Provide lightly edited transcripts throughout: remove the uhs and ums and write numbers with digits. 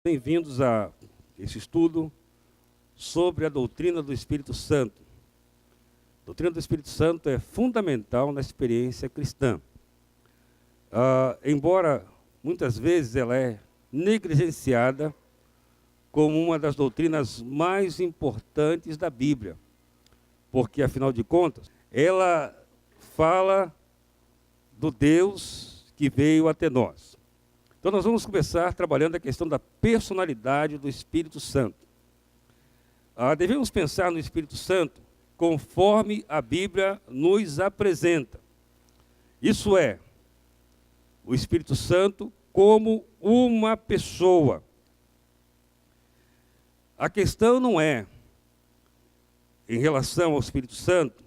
Bem-vindos a esse estudo sobre a doutrina do Espírito Santo. A doutrina do Espírito Santo é fundamental na experiência cristã. Embora muitas vezes ela é negligenciada como uma das doutrinas mais importantes da Bíblia, porque, afinal de contas, ela fala do Deus que veio até nós. Então nós vamos começar trabalhando a questão da personalidade do Espírito Santo. Devemos pensar no Espírito Santo conforme a Bíblia nos apresenta. Isso é, o Espírito Santo como uma pessoa. A questão não é, em relação ao Espírito Santo,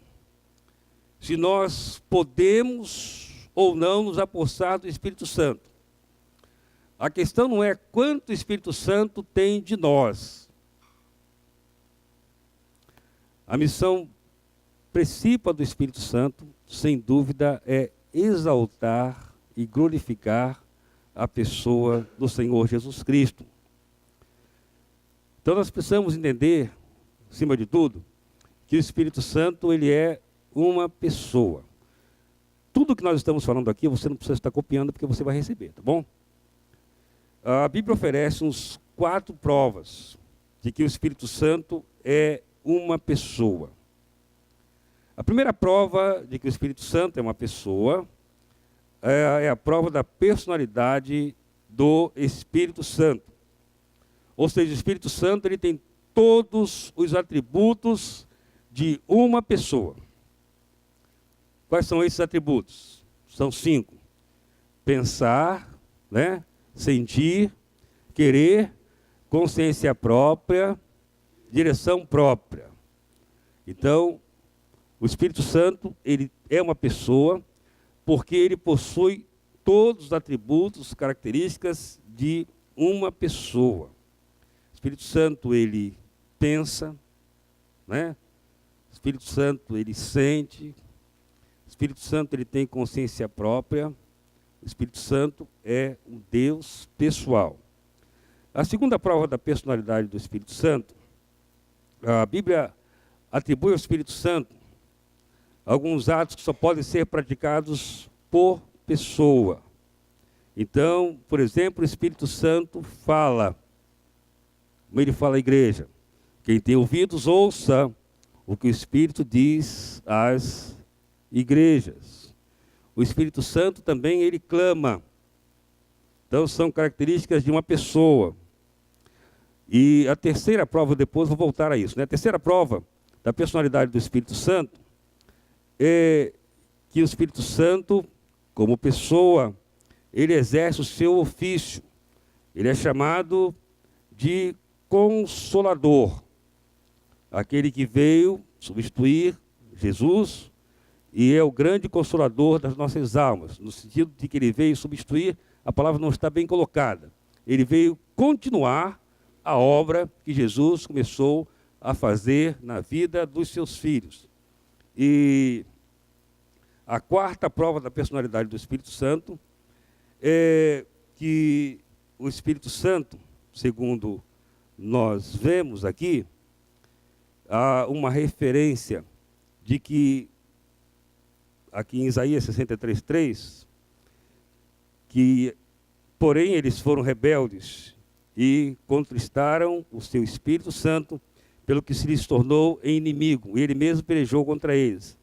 se nós podemos ou não nos apossar do Espírito Santo. A questão não é quanto o Espírito Santo tem de nós. A missão principal do Espírito Santo, sem dúvida, é exaltar e glorificar a pessoa do Senhor Jesus Cristo. Então nós precisamos entender, acima de tudo, que o Espírito Santo ele é uma pessoa. Tudo que nós estamos falando aqui, você não precisa estar copiando, porque você vai receber, tá bom? A Bíblia oferece uns 4 provas de que o Espírito Santo é uma pessoa. A primeira prova de que o Espírito Santo é uma pessoa é a prova da personalidade do Espírito Santo. Ou seja, o Espírito Santo ele tem todos os atributos de uma pessoa. Quais são esses atributos? São 5. Pensar, sentir, querer, consciência própria, direção própria. Então, o Espírito Santo, ele é uma pessoa, porque ele possui todos os atributos, características de uma pessoa. O Espírito Santo, ele pensa, O Espírito Santo, ele sente. O Espírito Santo, ele tem consciência própria. O Espírito Santo é um Deus pessoal. A segunda prova da personalidade do Espírito Santo, a Bíblia atribui ao Espírito Santo alguns atos que só podem ser praticados por pessoa. Então, por exemplo, o Espírito Santo fala, como ele fala à igreja: quem tem ouvidos, ouça o que o Espírito diz às igrejas. O Espírito Santo também, ele clama. Então, são características de uma pessoa. E a terceira prova, depois vou voltar a isso, A terceira prova da personalidade do Espírito Santo é que o Espírito Santo, como pessoa, ele exerce o seu ofício. Ele é chamado de Consolador. Aquele que veio substituir Jesus e é o grande consolador das nossas almas, no sentido de que ele veio substituir, a palavra não está bem colocada. Ele veio continuar a obra que Jesus começou a fazer na vida dos seus filhos. E a quarta prova da personalidade do Espírito Santo é que o Espírito Santo, segundo nós vemos aqui, há uma referência de que aqui em Isaías 63:3, que, porém, eles foram rebeldes e contristaram o seu Espírito Santo, pelo que se lhes tornou inimigo, e ele mesmo pelejou contra eles.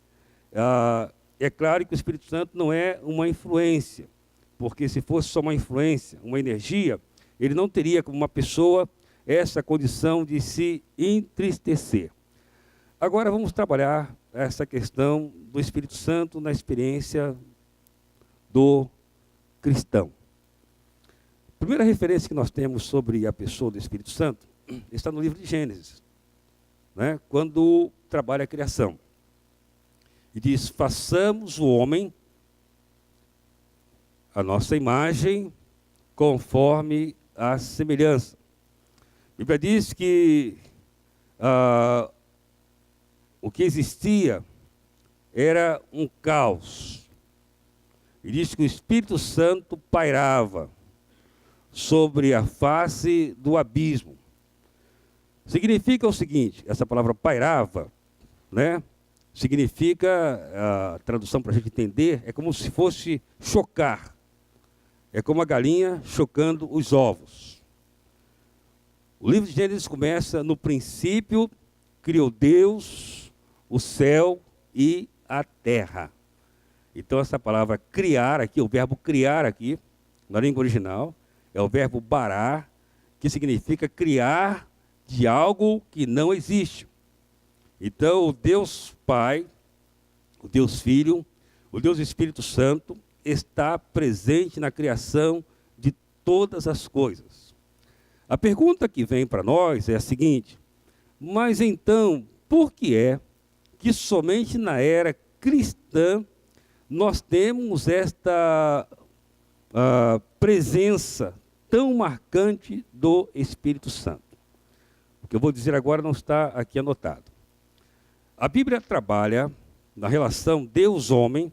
É claro que o Espírito Santo não é uma influência, porque se fosse só uma influência, uma energia, ele não teria como uma pessoa essa condição de se entristecer. Agora vamos trabalhar essa questão do Espírito Santo na experiência do cristão. A primeira referência que nós temos sobre a pessoa do Espírito Santo está no livro de Gênesis, quando trabalha a criação. E diz: façamos o homem a nossa imagem, conforme a semelhança. A Bíblia diz que o que existia era um caos. E diz que o Espírito Santo pairava sobre a face do abismo. Significa o seguinte, essa palavra pairava, né? Significa, a tradução para a gente entender, é como se fosse chocar. É como a galinha chocando os ovos. O livro de Gênesis começa: no princípio criou Deus o céu e a terra. Então essa palavra criar aqui, o verbo criar aqui, na língua original, é o verbo bará, que significa criar de algo que não existe. Então o Deus Pai, o Deus Filho, o Deus Espírito Santo está presente na criação de todas as coisas. A pergunta que vem para nós é a seguinte: mas então, por que é que somente na era cristã nós temos esta presença tão marcante do Espírito Santo? O que eu vou dizer agora não está aqui anotado. A Bíblia trabalha na relação Deus-homem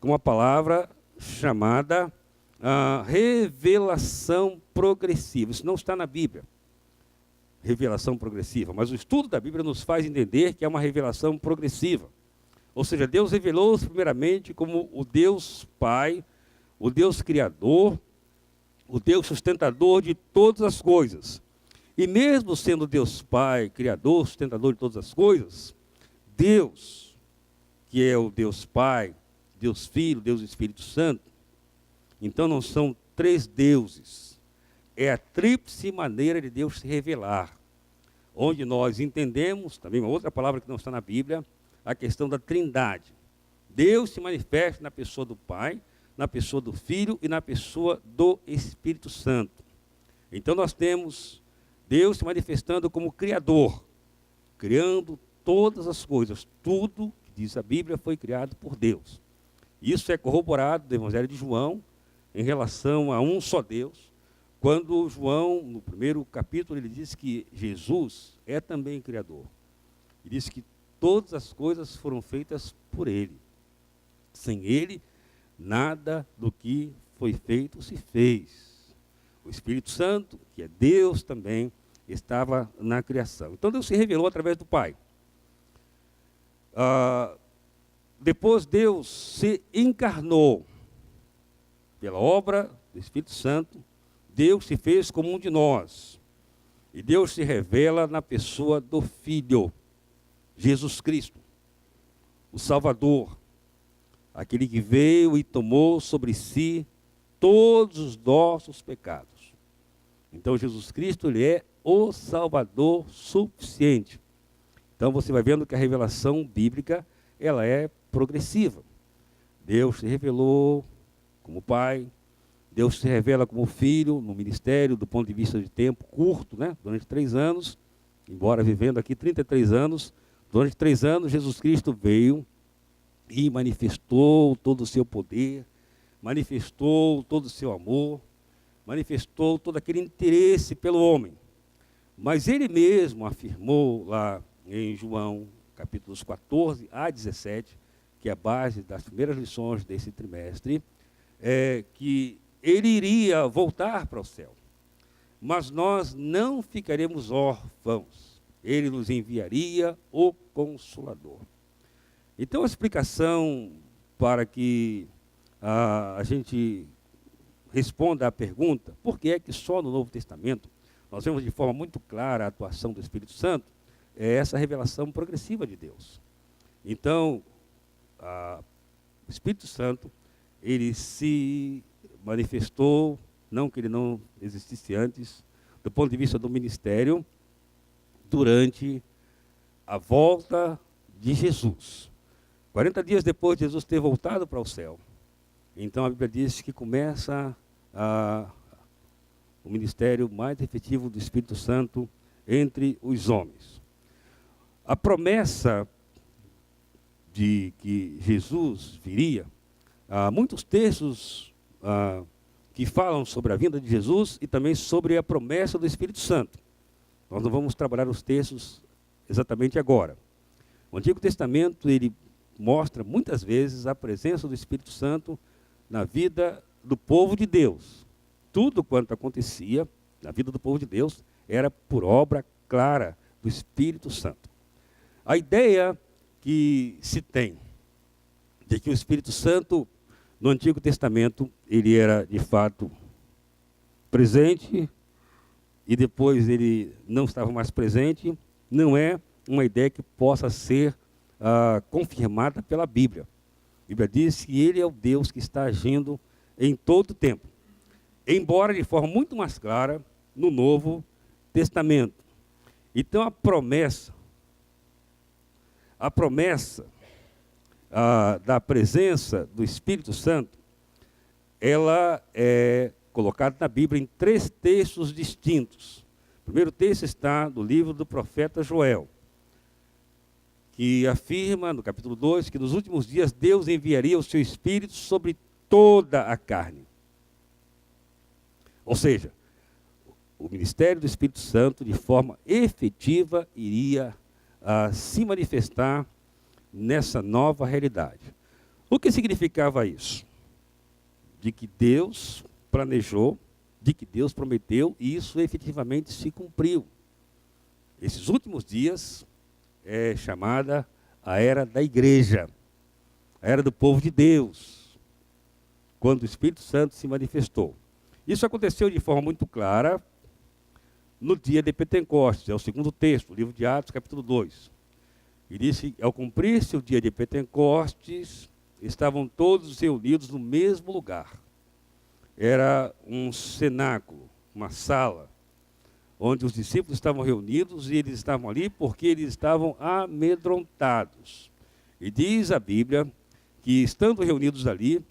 com uma palavra chamada revelação progressiva. Isso não está na Bíblia, revelação progressiva, mas o estudo da Bíblia nos faz entender que é uma revelação progressiva. Ou seja, Deus revelou-se primeiramente como o Deus Pai, o Deus Criador, o Deus sustentador de todas as coisas. E mesmo sendo Deus Pai, Criador, sustentador de todas as coisas, Deus, que é o Deus Pai, Deus Filho, Deus Espírito Santo, então não são três deuses, é a tríplice maneira de Deus se revelar, onde nós entendemos, também uma outra palavra que não está na Bíblia, a questão da trindade. Deus se manifesta na pessoa do Pai, na pessoa do Filho e na pessoa do Espírito Santo. Então nós temos Deus se manifestando como Criador, criando todas as coisas. Tudo que diz a Bíblia foi criado por Deus. Isso é corroborado no Evangelho de João, em relação a um só Deus, quando João, no primeiro capítulo, ele diz que Jesus é também Criador. Ele diz que todas as coisas foram feitas por Ele. Sem Ele, nada do que foi feito se fez. O Espírito Santo, que é Deus também, estava na criação. Então Deus se revelou através do Pai. Depois Deus se encarnou. Pela obra do Espírito Santo, Deus se fez como um de nós. E Deus se revela na pessoa do Filho, Jesus Cristo, o Salvador, aquele que veio e tomou sobre si todos os nossos pecados. Então Jesus Cristo, ele é o Salvador suficiente. Então você vai vendo que a revelação bíblica, ela é progressiva. Deus se revelou como Pai, Deus se revela como Filho no ministério, do ponto de vista de tempo curto, né? Durante 3 anos, embora vivendo aqui 33 anos, durante 3 anos Jesus Cristo veio e manifestou todo o seu poder, manifestou todo o seu amor, manifestou todo aquele interesse pelo homem. Mas ele mesmo afirmou lá em João, capítulos 14 a 17, que é a base das primeiras lições desse trimestre, que ele iria voltar para o céu. Mas nós não ficaremos órfãos. Ele nos enviaria o Consolador. Então a explicação para que a gente responda à pergunta, por que é que só no Novo Testamento nós vemos de forma muito clara a atuação do Espírito Santo, é essa revelação progressiva de Deus. Então, o Espírito Santo, ele se manifestou, não que ele não existisse antes, do ponto de vista do ministério, durante a volta de Jesus. 40 dias depois de Jesus ter voltado para o céu, então a Bíblia diz que começa o ministério mais efetivo do Espírito Santo entre os homens. A promessa de que Jesus viria, há muitos textos que falam sobre a vinda de Jesus e também sobre a promessa do Espírito Santo. Nós não vamos trabalhar os textos exatamente agora. O Antigo Testamento, ele mostra muitas vezes a presença do Espírito Santo na vida do povo de Deus. tudo quanto acontecia na vida do povo de Deus era por obra clara do Espírito Santo. A ideia que se tem de que o Espírito Santo, no Antigo Testamento, ele era de fato presente e depois ele não estava mais presente, não é uma ideia que possa ser confirmada pela Bíblia. A Bíblia diz que ele é o Deus que está agindo em todo o tempo, embora de forma muito mais clara no Novo Testamento. Então a promessa da presença do Espírito Santo, ela é colocada na Bíblia em 3 textos distintos. O primeiro texto está no livro do profeta Joel, que afirma, no capítulo 2, que nos últimos dias Deus enviaria o seu Espírito sobre toda a carne. Ou seja, o ministério do Espírito Santo, de forma efetiva, iria se manifestar nessa nova realidade. O que significava isso? De que Deus planejou, de que Deus prometeu, e isso efetivamente se cumpriu. Esses últimos dias é chamada a era da igreja, a era do povo de Deus, quando o Espírito Santo se manifestou. Isso aconteceu de forma muito clara no dia de Pentecostes, é o segundo texto, o livro de Atos, capítulo 2. E disse, ao cumprir-se o dia de Pentecostes, estavam todos reunidos no mesmo lugar. Era um cenáculo, uma sala, onde os discípulos estavam reunidos e eles estavam ali porque eles estavam amedrontados. E diz a Bíblia que, estando reunidos ali,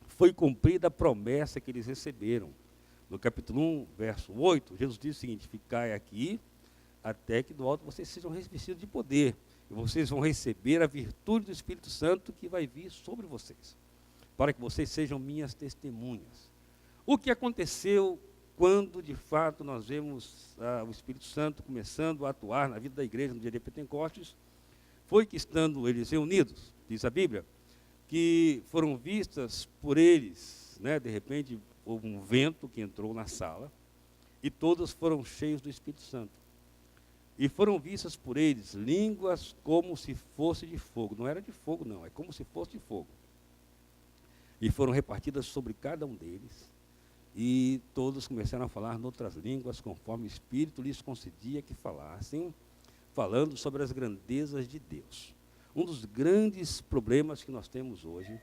foi cumprida a promessa que eles receberam. No capítulo 1, verso 8, Jesus diz o seguinte: ficai aqui até que do alto vocês sejam revestidos de poder. E vocês vão receber a virtude do Espírito Santo que vai vir sobre vocês, para que vocês sejam minhas testemunhas. O que aconteceu quando, de fato, nós vemos o Espírito Santo começando a atuar na vida da igreja no dia de Pentecostes, foi que, estando eles reunidos, diz a Bíblia, que foram vistas por eles, de repente, houve um vento que entrou na sala, e todos foram cheios do Espírito Santo. E foram vistas por eles línguas como se fosse de fogo. Não era de fogo, não, é como se fosse de fogo. E foram repartidas sobre cada um deles. E todos começaram a falar noutras línguas, conforme o Espírito lhes concedia que falassem, falando sobre as grandezas de Deus. Um dos grandes problemas que nós temos hoje,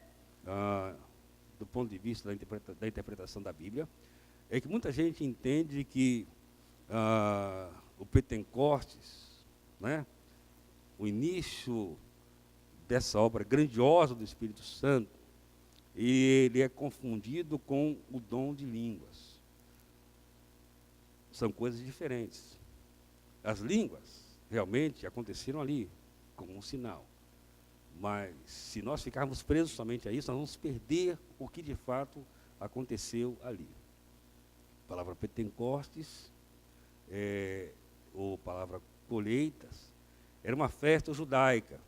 do ponto de vista da interpretação da Bíblia, é que muita gente entende que o Pentecostes, o início dessa obra grandiosa do Espírito Santo, ele é confundido com o dom de línguas. São coisas diferentes. As línguas realmente aconteceram ali, como um sinal. Mas se nós ficarmos presos somente a isso, nós vamos perder o que de fato aconteceu ali. A palavra Pentecostes, ou palavra colheitas, era uma festa judaica,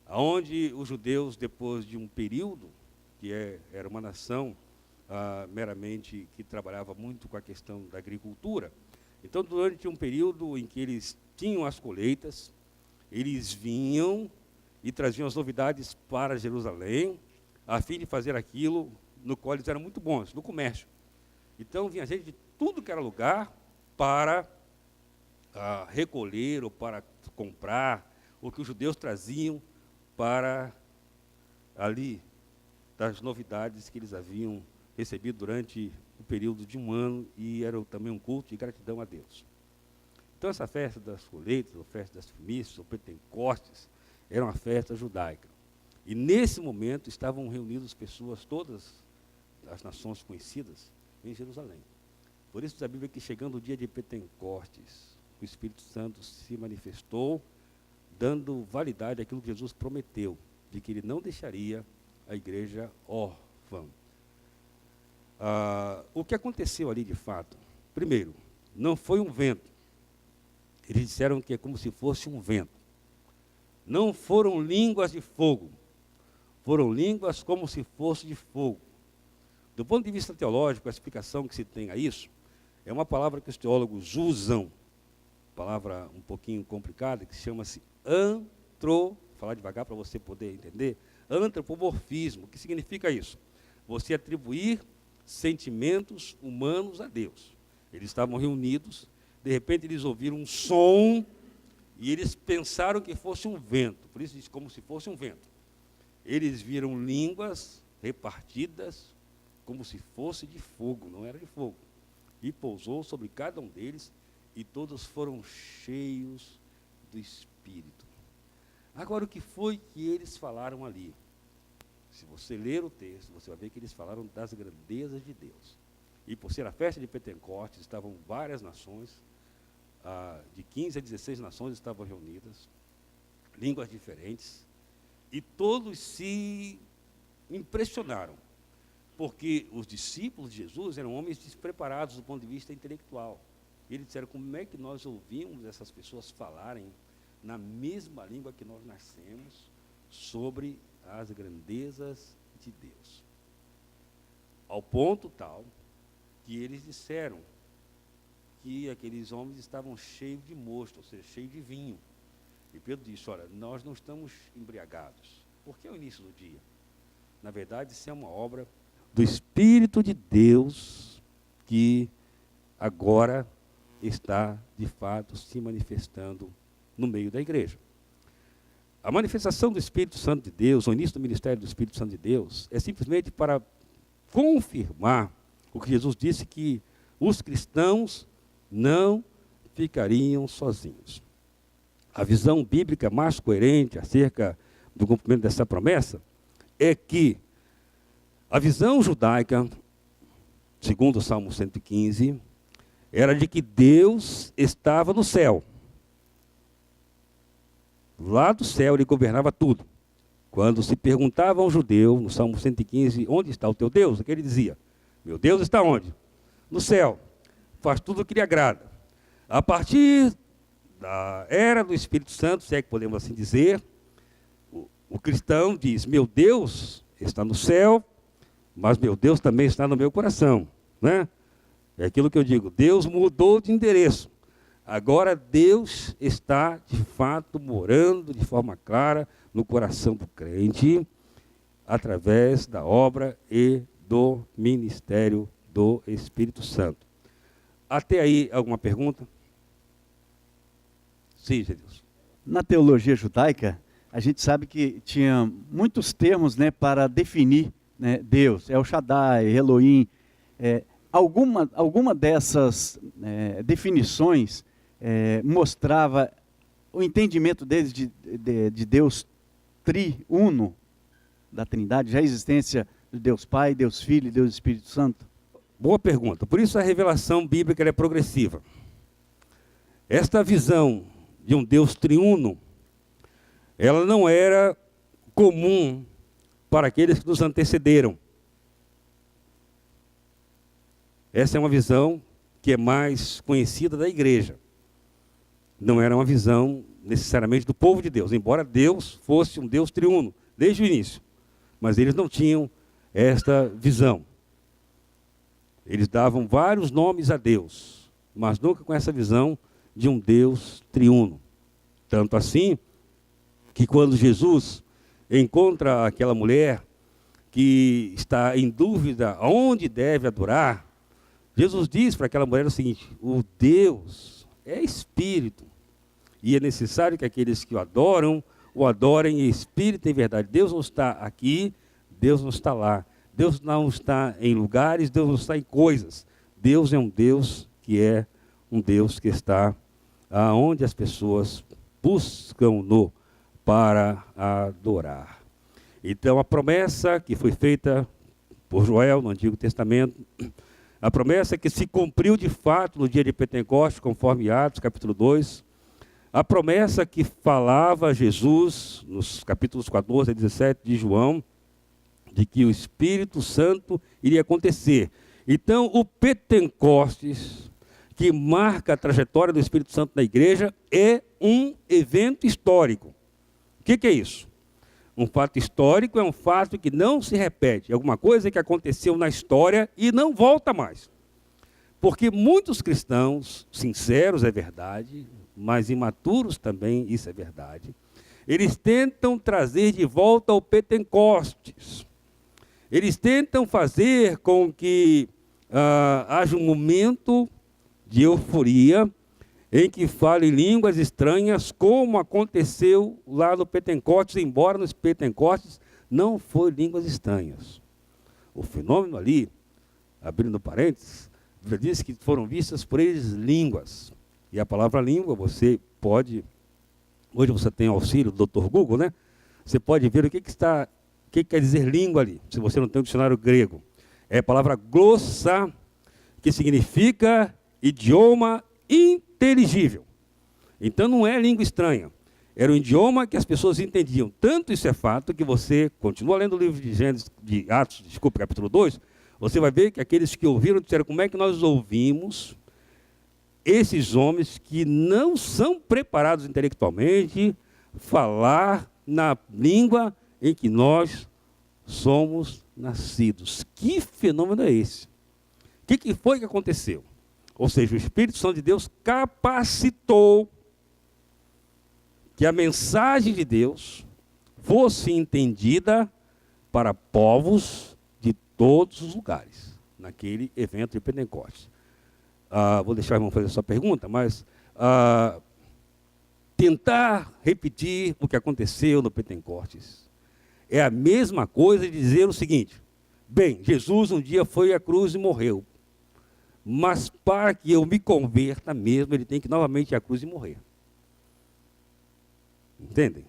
onde os judeus, depois de um período, que era uma nação meramente que trabalhava muito com a questão da agricultura, então durante um período em que eles tinham as colheitas, eles vinham e traziam as novidades para Jerusalém, a fim de fazer aquilo no qual eles eram muito bons, no comércio. Então vinha gente de tudo que era lugar para recolher ou para comprar o que os judeus traziam para ali, das novidades que eles haviam recebido durante o período de um ano, e era também um culto de gratidão a Deus. Então essa festa das colheitas, ou festa das primícias, ou Pentecostes, era uma festa judaica. E nesse momento estavam reunidas pessoas, todas as nações conhecidas, em Jerusalém. Por isso diz a Bíblia que, chegando o dia de Pentecostes, o Espírito Santo se manifestou, dando validade àquilo que Jesus prometeu, de que ele não deixaria a igreja órfã. O que aconteceu ali de fato? Primeiro, não foi um vento. Eles disseram que é como se fosse um vento. Não foram línguas de fogo. Foram línguas como se fosse de fogo. Do ponto de vista teológico, a explicação que se tem a isso é uma palavra que os teólogos usam, palavra um pouquinho complicada, que chama-se vou falar devagar para você poder entender, antropomorfismo. O que significa isso? Você atribuir sentimentos humanos a Deus. Eles estavam reunidos, de repente eles ouviram um som e eles pensaram que fosse um vento, por isso diz como se fosse um vento. Eles viram línguas repartidas como se fosse de fogo, não era de fogo, e pousou sobre cada um deles, e todos foram cheios do Espírito. Agora, o que foi que eles falaram ali? Se você ler o texto, você vai ver que eles falaram das grandezas de Deus. E por ser a festa de Pentecostes, estavam várias nações, de 15 a 16 nações estavam reunidas, línguas diferentes, e todos se impressionaram, porque os discípulos de Jesus eram homens despreparados do ponto de vista intelectual. E eles disseram, como é que nós ouvimos essas pessoas falarem na mesma língua que nós nascemos sobre as grandezas de Deus? Ao ponto tal que eles disseram que aqueles homens estavam cheios de mosto, ou seja, cheios de vinho. E Pedro disse, olha, nós não estamos embriagados, porque é o início do dia. Na verdade, isso é uma obra do Espírito de Deus que agora está, de fato, se manifestando no meio da igreja. A manifestação do Espírito Santo de Deus, o início do ministério do Espírito Santo de Deus, é simplesmente para confirmar o que Jesus disse, que os cristãos não ficariam sozinhos. A visão bíblica mais coerente acerca do cumprimento dessa promessa é que a visão judaica, segundo o Salmo 115, era de que Deus estava no céu. Lá do céu ele governava tudo. Quando se perguntava a um judeu, no Salmo 115, onde está o teu Deus? O que ele dizia? Meu Deus está onde? No céu. Faz tudo o que lhe agrada. A partir da era do Espírito Santo, se é que podemos assim dizer, o cristão diz, meu Deus está no céu, mas meu Deus também está no meu coração, né? É aquilo que eu digo, Deus mudou de endereço. Agora Deus está, de fato, morando de forma clara no coração do crente, através da obra e do ministério do Espírito Santo. Até aí, alguma pergunta? Sim, Jesus. Na teologia judaica, a gente sabe que tinha muitos termos, né, para definir, né, Deus. El Shaddai, Elohim. Alguma dessas definições mostrava o entendimento deles de Deus triuno, da Trindade, já a existência de Deus Pai, Deus Filho e Deus Espírito Santo? Boa pergunta. Por isso a revelação bíblica é progressiva. Esta visão de um Deus triuno, ela não era comum para aqueles que nos antecederam. Essa é uma visão que é mais conhecida da igreja. Não era uma visão necessariamente do povo de Deus, embora Deus fosse um Deus triuno, desde o início. Mas eles não tinham esta visão. Eles davam vários nomes a Deus, mas nunca com essa visão de um Deus triuno. Tanto assim, que quando Jesus encontra aquela mulher que está em dúvida aonde deve adorar, Jesus diz para aquela mulher o seguinte, o Deus é Espírito, e é necessário que aqueles que o adorem em Espírito e em verdade. Deus não está aqui, Deus não está lá. Deus não está em lugares, Deus não está em coisas. Deus é um Deus que está aonde as pessoas buscam-no para adorar. Então a promessa que foi feita por Joel no Antigo Testamento, a promessa que se cumpriu de fato no dia de Pentecostes, conforme Atos capítulo 2, a promessa que falava Jesus nos capítulos 14 a 17 de João, de que o Espírito Santo iria acontecer. Então, o Pentecostes, que marca a trajetória do Espírito Santo na igreja, é um evento histórico. O que é isso? Um fato histórico é um fato que não se repete. É alguma coisa que aconteceu na história e não volta mais. Porque muitos cristãos, sinceros é verdade, mas imaturos também, isso é verdade, eles tentam trazer de volta o Pentecostes. Eles tentam fazer com que haja um momento de euforia em que fale línguas estranhas, como aconteceu lá no Pentecostes, embora nos Pentecostes não foi línguas estranhas. O fenômeno ali, abrindo parênteses, diz que foram vistas por eles línguas. E a palavra língua, você pode, hoje você tem auxílio do Dr. Google, né? Você pode ver o que quer dizer língua ali, se você não tem um dicionário grego. É a palavra glossa, que significa idioma inteligível. Então não é língua estranha. Era um idioma que as pessoas entendiam. Tanto isso é fato que você continua lendo o livro de Gênesis, de Atos, desculpa, capítulo 2, você vai ver que aqueles que ouviram disseram como é que nós ouvimos esses homens que não são preparados intelectualmente falar na língua em que nós somos nascidos. Que fenômeno é esse? O que foi que aconteceu? Ou seja, o Espírito Santo de Deus capacitou que a mensagem de Deus fosse entendida para povos de todos os lugares, naquele evento de Pentecostes. Vou deixar o irmão fazer a sua pergunta, mas tentar repetir o que aconteceu no Pentecostes é a mesma coisa de dizer o seguinte: bem, Jesus um dia foi à cruz e morreu, mas para que eu me converta mesmo, ele tem que novamente ir à cruz e morrer. Entendem?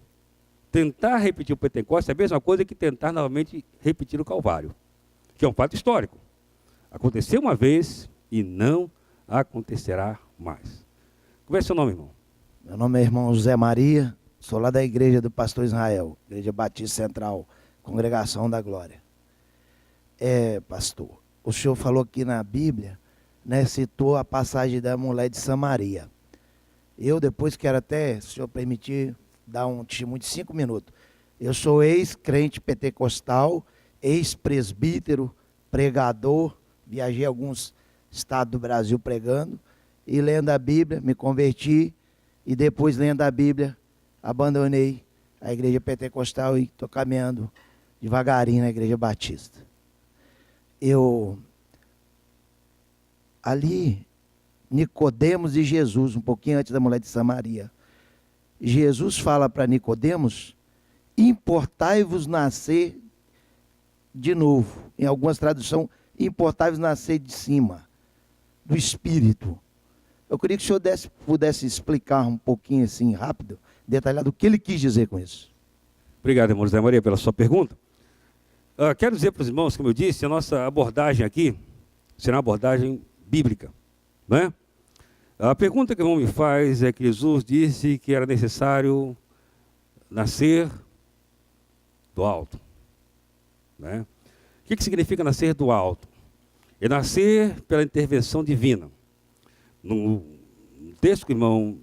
Tentar repetir o Pentecostes é a mesma coisa que tentar novamente repetir o Calvário, que é um fato histórico. Aconteceu uma vez e não acontecerá mais. Como é seu nome, irmão? Meu nome é irmão José Maria, sou lá da igreja do Pastor Israel, Igreja Batista Central, Congregação da Glória. Pastor, o senhor falou aqui na Bíblia, né, citou a passagem da mulher de Samaria. Eu depois quero até, se o senhor permitir, dar um testemunho de 5 minutos. Eu sou ex-crente pentecostal, ex-presbítero, pregador, viajei a alguns estados do Brasil pregando, e lendo a Bíblia, me converti, e depois lendo a Bíblia, abandonei a igreja pentecostal e estou caminhando devagarinho na igreja batista. Ali, Nicodemos e Jesus, um pouquinho antes da mulher de Samaria, Jesus fala para Nicodemos: importai-vos nascer de novo. Em algumas traduções, importai-vos nascer de cima, do Espírito. Eu queria que o senhor pudesse explicar um pouquinho assim, rápido, detalhado, o que ele quis dizer com isso. Obrigado, irmão José Maria, pela sua pergunta. Quero dizer para os irmãos, como eu disse, a nossa abordagem aqui será uma abordagem bíblica, não é? A pergunta que o irmão me faz é que Jesus disse que era necessário nascer do alto, né? O que significa nascer do alto? É nascer pela intervenção divina. No texto que o irmão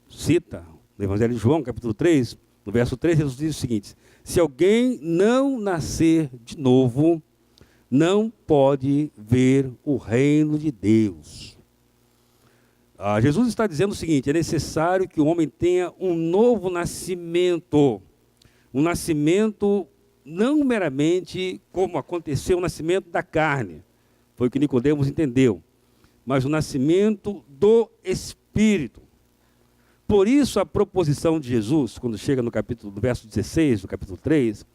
cita, no Evangelho de João, capítulo 3, no verso 3, Jesus diz o seguinte: se alguém não nascer de novo, não pode ver o reino de Deus. Jesus está dizendo o seguinte: é necessário que o homem tenha um novo nascimento. Um nascimento não meramente como aconteceu o nascimento da carne, foi o que Nicodemos entendeu, mas o nascimento do Espírito. Por isso a proposição de Jesus, quando chega no verso 16 do capítulo 3,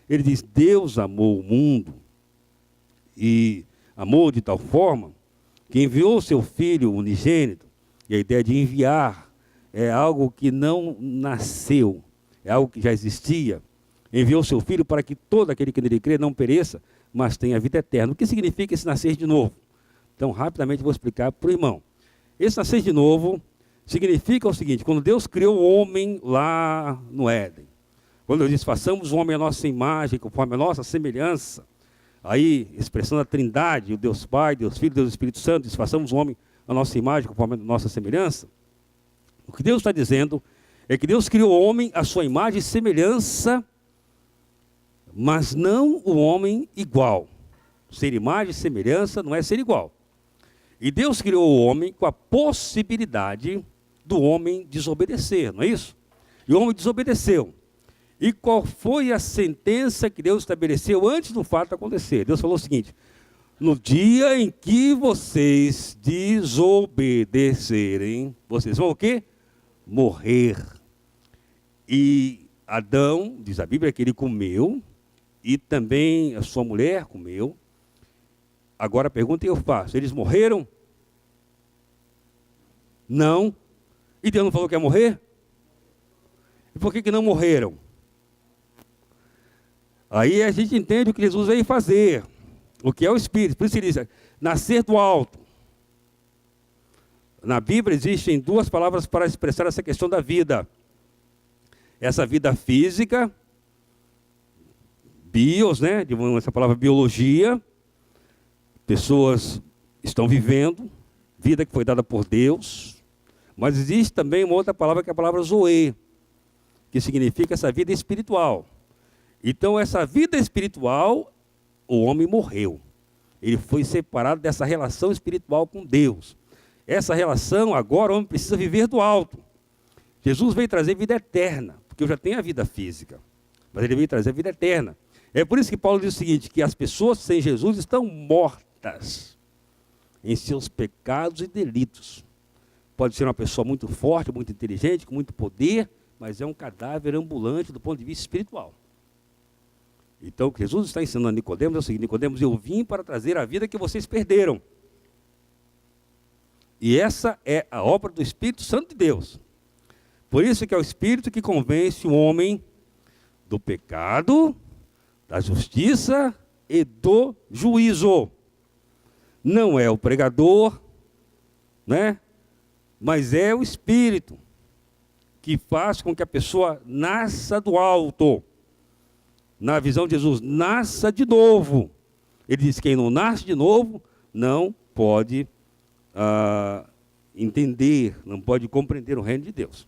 ele diz: Deus amou o mundo, e amou de tal forma que enviou o seu Filho unigênito. E a ideia de enviar é algo que não nasceu, é algo que já existia. Enviou o seu Filho para que todo aquele que nele crê não pereça, mas tenha vida eterna. O que significa esse nascer de novo? Então, rapidamente vou explicar para o irmão. Esse nascer de novo significa o seguinte: quando Deus criou o homem lá no Éden, quando Deus disse: façamos o homem à nossa imagem, conforme a nossa semelhança, aí, expressando a trindade, o Deus Pai, Deus Filho, Deus Espírito Santo, diz: façamos o homem à nossa imagem, conforme a nossa semelhança. O que Deus está dizendo é que Deus criou o homem à sua imagem e semelhança, mas não o homem igual. Ser imagem e semelhança não é ser igual. E Deus criou o homem com a possibilidade do homem desobedecer, não é isso? E o homem desobedeceu. E qual foi a sentença que Deus estabeleceu antes do fato acontecer? Deus falou o seguinte: no dia em que vocês desobedecerem, vocês vão o quê? Morrer. E Adão, diz a Bíblia, que ele comeu, e também a sua mulher comeu. Agora a pergunta que eu faço: eles morreram? Não. E Deus não falou que ia morrer? E por que não morreram? Aí a gente entende o que Jesus veio fazer, o que é o Espírito. Por isso ele diz: nascer do alto. Na Bíblia existem duas palavras para expressar essa questão da vida. Essa vida física, bios, né? Essa palavra biologia. Pessoas estão vivendo, vida que foi dada por Deus. Mas existe também uma outra palavra, que é a palavra zoe, que significa essa vida espiritual. Então, essa vida espiritual, o homem morreu. Ele foi separado dessa relação espiritual com Deus. Essa relação, agora, o homem precisa viver do alto. Jesus veio trazer vida eterna, porque eu já tenho a vida física, mas ele veio trazer a vida eterna. É por isso que Paulo diz o seguinte, que as pessoas sem Jesus estão mortas em seus pecados e delitos. Pode ser uma pessoa muito forte, muito inteligente, com muito poder, mas é um cadáver ambulante do ponto de vista espiritual. Então, o que Jesus está ensinando a Nicodemos é o seguinte: Nicodemos, eu vim para trazer a vida que vocês perderam. E essa é a obra do Espírito Santo de Deus. Por isso que é o Espírito que convence o homem do pecado, da justiça e do juízo. Não é o pregador, né? Mas é o Espírito que faz com que a pessoa nasça do alto. Na visão de Jesus, nasça de novo. Ele diz: quem não nasce de novo não pode entender, não pode compreender o reino de Deus.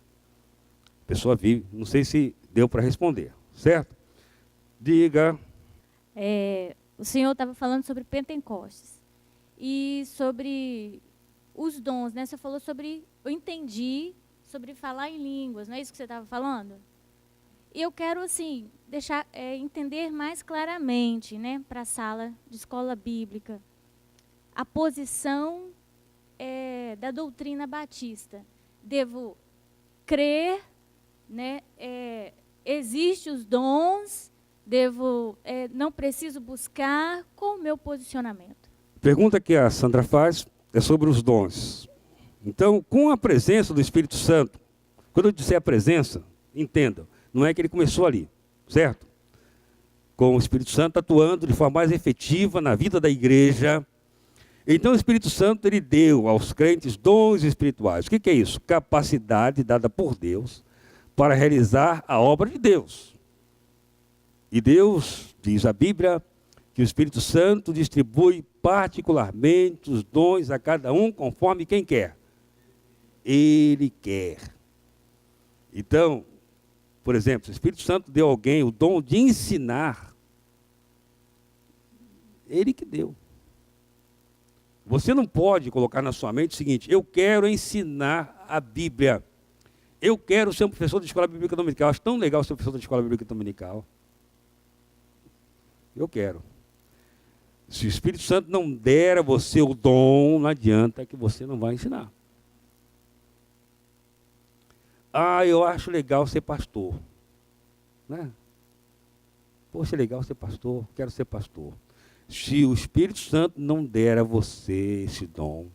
A pessoa vive, não sei se deu para responder, certo? Diga. O senhor estava falando sobre Pentecostes e sobre os dons, né? Você falou sobre, eu entendi, sobre falar em línguas, não é isso que você estava falando? E eu quero, assim, deixar entender mais claramente, né, para a sala de escola bíblica, a posição da doutrina batista. Devo crer, né, existem os dons, não preciso buscar. Qual o meu posicionamento? Pergunta que a Sandra faz é sobre os dons. Então, com a presença do Espírito Santo, quando eu disser a presença, entendam, não é que ele começou ali, certo? Com o Espírito Santo atuando de forma mais efetiva na vida da igreja. Então o Espírito Santo, ele deu aos crentes dons espirituais. O que é isso? Capacidade dada por Deus para realizar a obra de Deus. E Deus, diz a Bíblia, que o Espírito Santo distribui particularmente os dons a cada um conforme quem quer. Ele quer. Então, por exemplo, se o Espírito Santo deu a alguém o dom de ensinar, ele que deu. Você não pode colocar na sua mente o seguinte: eu quero ensinar a Bíblia. Eu quero ser um professor de escola bíblica dominical. Eu acho tão legal ser professor de escola bíblica dominical. Eu quero. Se o Espírito Santo não der a você o dom, não adianta, que você não vai ensinar. Eu acho legal ser pastor. Né? Poxa, é legal ser pastor, quero ser pastor. Se o Espírito Santo não der a você esse dom,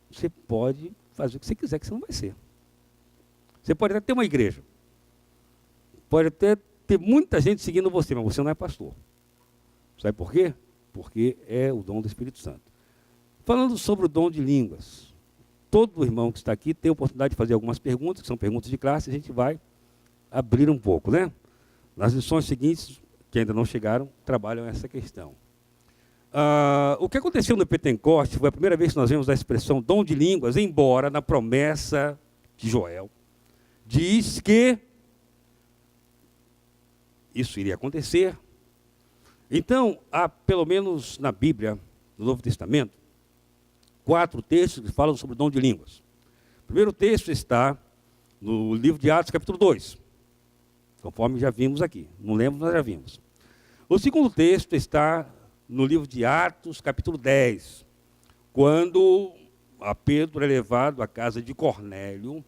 você pode fazer o que você quiser, que você não vai ser. Você pode até ter uma igreja. Pode até ter muita gente seguindo você, mas você não é pastor. Sabe por quê? Porque é o dom do Espírito Santo. Falando sobre o dom de línguas, todo irmão que está aqui tem a oportunidade de fazer algumas perguntas, que são perguntas de classe, a gente vai abrir um pouco, né? Nas lições seguintes, que ainda não chegaram, trabalham essa questão. O que aconteceu no Pentecostes foi a primeira vez que nós vemos a expressão dom de línguas, embora na promessa de Joel diz que isso iria acontecer, Então, há pelo menos na Bíblia, no Novo Testamento, 4 textos que falam sobre o dom de línguas. O primeiro texto está no livro de Atos, capítulo 2, conforme já vimos aqui. Não lembro, mas já vimos. O segundo texto está no livro de Atos, capítulo 10, quando a Pedro é levado à casa de Cornélio,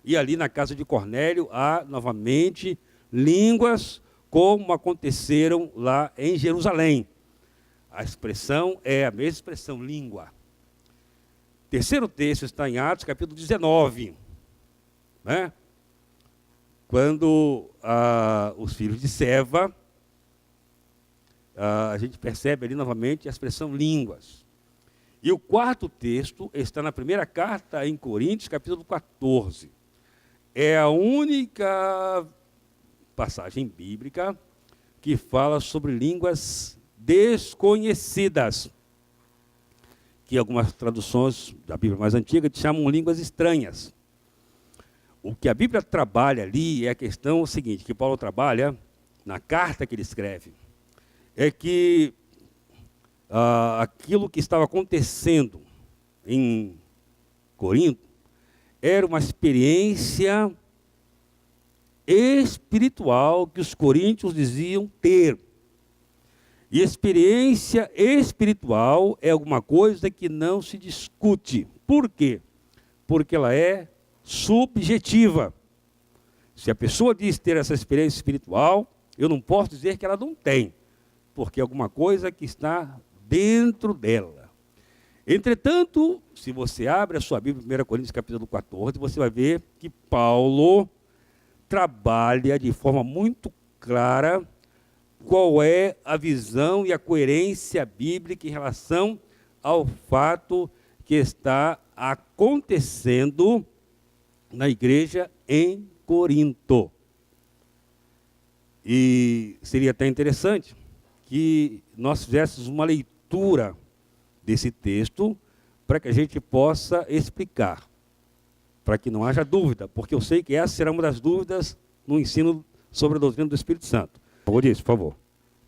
e ali na casa de Cornélio há novamente línguas como aconteceram lá em Jerusalém. A expressão é a mesma expressão, língua. Terceiro texto está em Atos, capítulo 19, né? Quando os filhos de Seva, a gente percebe ali novamente a expressão línguas. E o quarto texto está na primeira carta em Coríntios, capítulo 14. É a única passagem bíblica que fala sobre línguas desconhecidas, que algumas traduções da Bíblia mais antiga chamam línguas estranhas. O que a Bíblia trabalha ali é a questão seguinte, que Paulo trabalha na carta que ele escreve, é que aquilo que estava acontecendo em Corinto era uma experiência espiritual que os coríntios diziam ter. E experiência espiritual é alguma coisa que não se discute. Por quê? Porque ela é subjetiva. Se a pessoa diz ter essa experiência espiritual, eu não posso dizer que ela não tem, porque é alguma coisa que está dentro dela. Entretanto, se você abre a sua Bíblia, 1 Coríntios capítulo 14, você vai ver que Paulo trabalha de forma muito clara qual é a visão e a coerência bíblica em relação ao fato que está acontecendo na igreja em Corinto. E seria até interessante que nós fizéssemos uma leitura desse texto para que a gente possa explicar, para que não haja dúvida, porque eu sei que essa será uma das dúvidas no ensino sobre a doutrina do Espírito Santo. Por favor.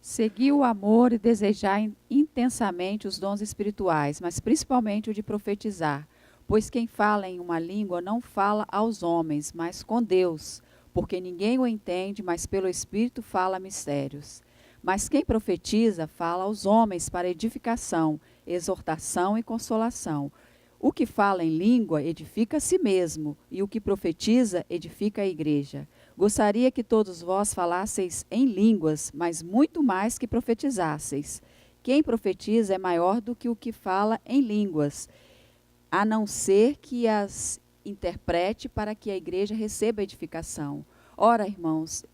Seguir o amor e desejar intensamente os dons espirituais, mas principalmente o de profetizar, pois quem fala em uma língua não fala aos homens, mas com Deus, porque ninguém o entende, mas pelo Espírito fala mistérios. Mas quem profetiza fala aos homens para edificação, exortação e consolação. O que fala em língua edifica a si mesmo, e o que profetiza edifica a igreja. Gostaria que todos vós falasseis em línguas, mas muito mais que profetizasseis. Quem profetiza é maior do que o que fala em línguas, a não ser que as interprete para que a igreja receba edificação. Ora, irmãos,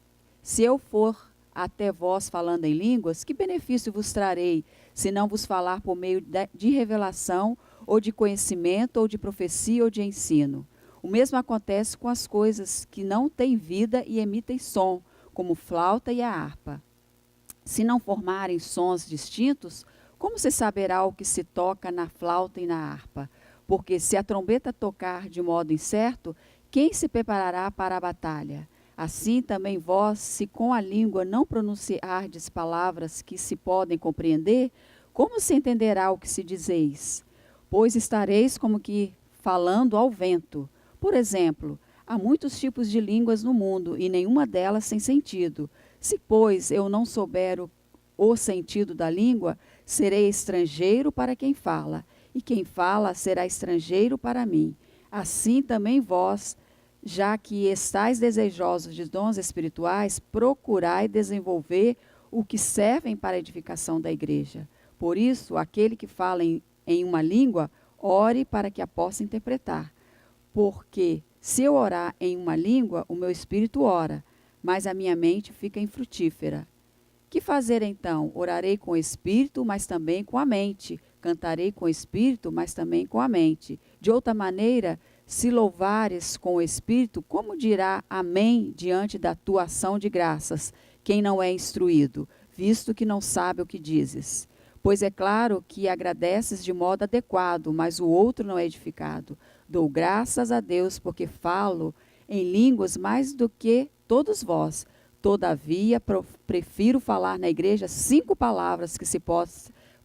se eu for até vós falando em línguas, que benefício vos trarei, se não vos falar por meio de revelação, ou de conhecimento, ou de profecia, ou de ensino? O mesmo acontece com as coisas que não têm vida e emitem som, como flauta e a harpa. Se não formarem sons distintos, como se saberá o que se toca na flauta e na harpa? Porque se a trombeta tocar de modo incerto, quem se preparará para a batalha? Assim também vós, se com a língua não pronunciardes palavras que se podem compreender, como se entenderá o que se dizeis? Pois estareis como que falando ao vento. Por exemplo, há muitos tipos de línguas no mundo, e nenhuma delas sem sentido. Se, pois, eu não souber o sentido da língua, serei estrangeiro para quem fala, e quem fala será estrangeiro para mim. Assim também vós, já que estáis desejosos de dons espirituais, procurai desenvolver o que servem para a edificação da igreja. Por isso, aquele que fala em uma língua, ore para que a possa interpretar. Porque se eu orar em uma língua, o meu espírito ora, mas a minha mente fica infrutífera. Que fazer então? Orarei com o espírito, mas também com a mente. Cantarei com o espírito, mas também com a mente. De outra maneira, se louvares com o espírito, como dirá amém diante da tua ação de graças, quem não é instruído, visto que não sabe o que dizes? Pois é claro que agradeces de modo adequado, mas o outro não é edificado. Dou graças a Deus, porque falo em línguas mais do que todos vós. Todavia, prefiro falar na igreja 5 palavras que se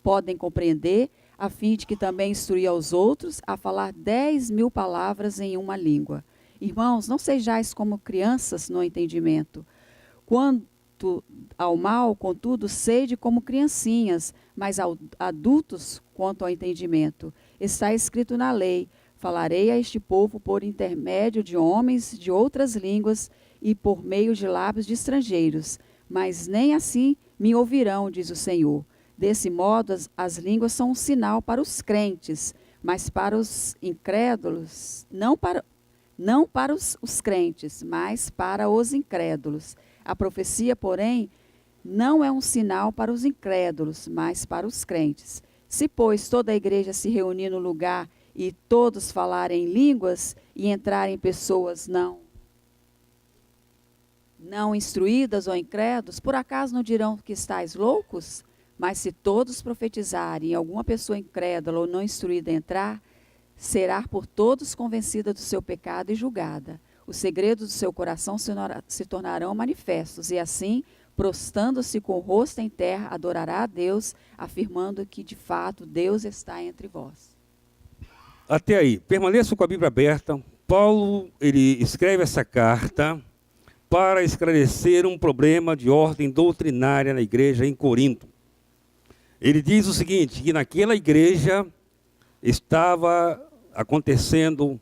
podem compreender, a fim de que também instruir aos outros a falar 10.000 palavras em uma língua. Irmãos, não sejais como crianças no entendimento. Quanto ao mal, contudo, sede como criancinhas, mas adultos quanto ao entendimento. Está escrito na lei: falarei a este povo por intermédio de homens de outras línguas e por meio de lábios de estrangeiros, mas nem assim me ouvirão, diz o Senhor. Desse modo, as línguas são um sinal para os crentes, mas para os incrédulos, não para os crentes, mas para os incrédulos. A profecia, porém, não é um sinal para os incrédulos, mas para os crentes. Se, pois, toda a igreja se reunir no lugar e todos falarem línguas e entrarem pessoas não instruídas ou incrédulos, por acaso não dirão que estáis loucos? Mas se todos profetizarem e alguma pessoa incrédula ou não instruída entrar, será por todos convencida do seu pecado e julgada. Os segredos do seu coração se tornarão manifestos, e assim, prostrando-se com o rosto em terra, adorará a Deus, afirmando que, de fato, Deus está entre vós. Até aí, permaneçam com a Bíblia aberta. Paulo, ele escreve essa carta para esclarecer um problema de ordem doutrinária na igreja em Corinto. Ele diz o seguinte, que naquela igreja estava acontecendo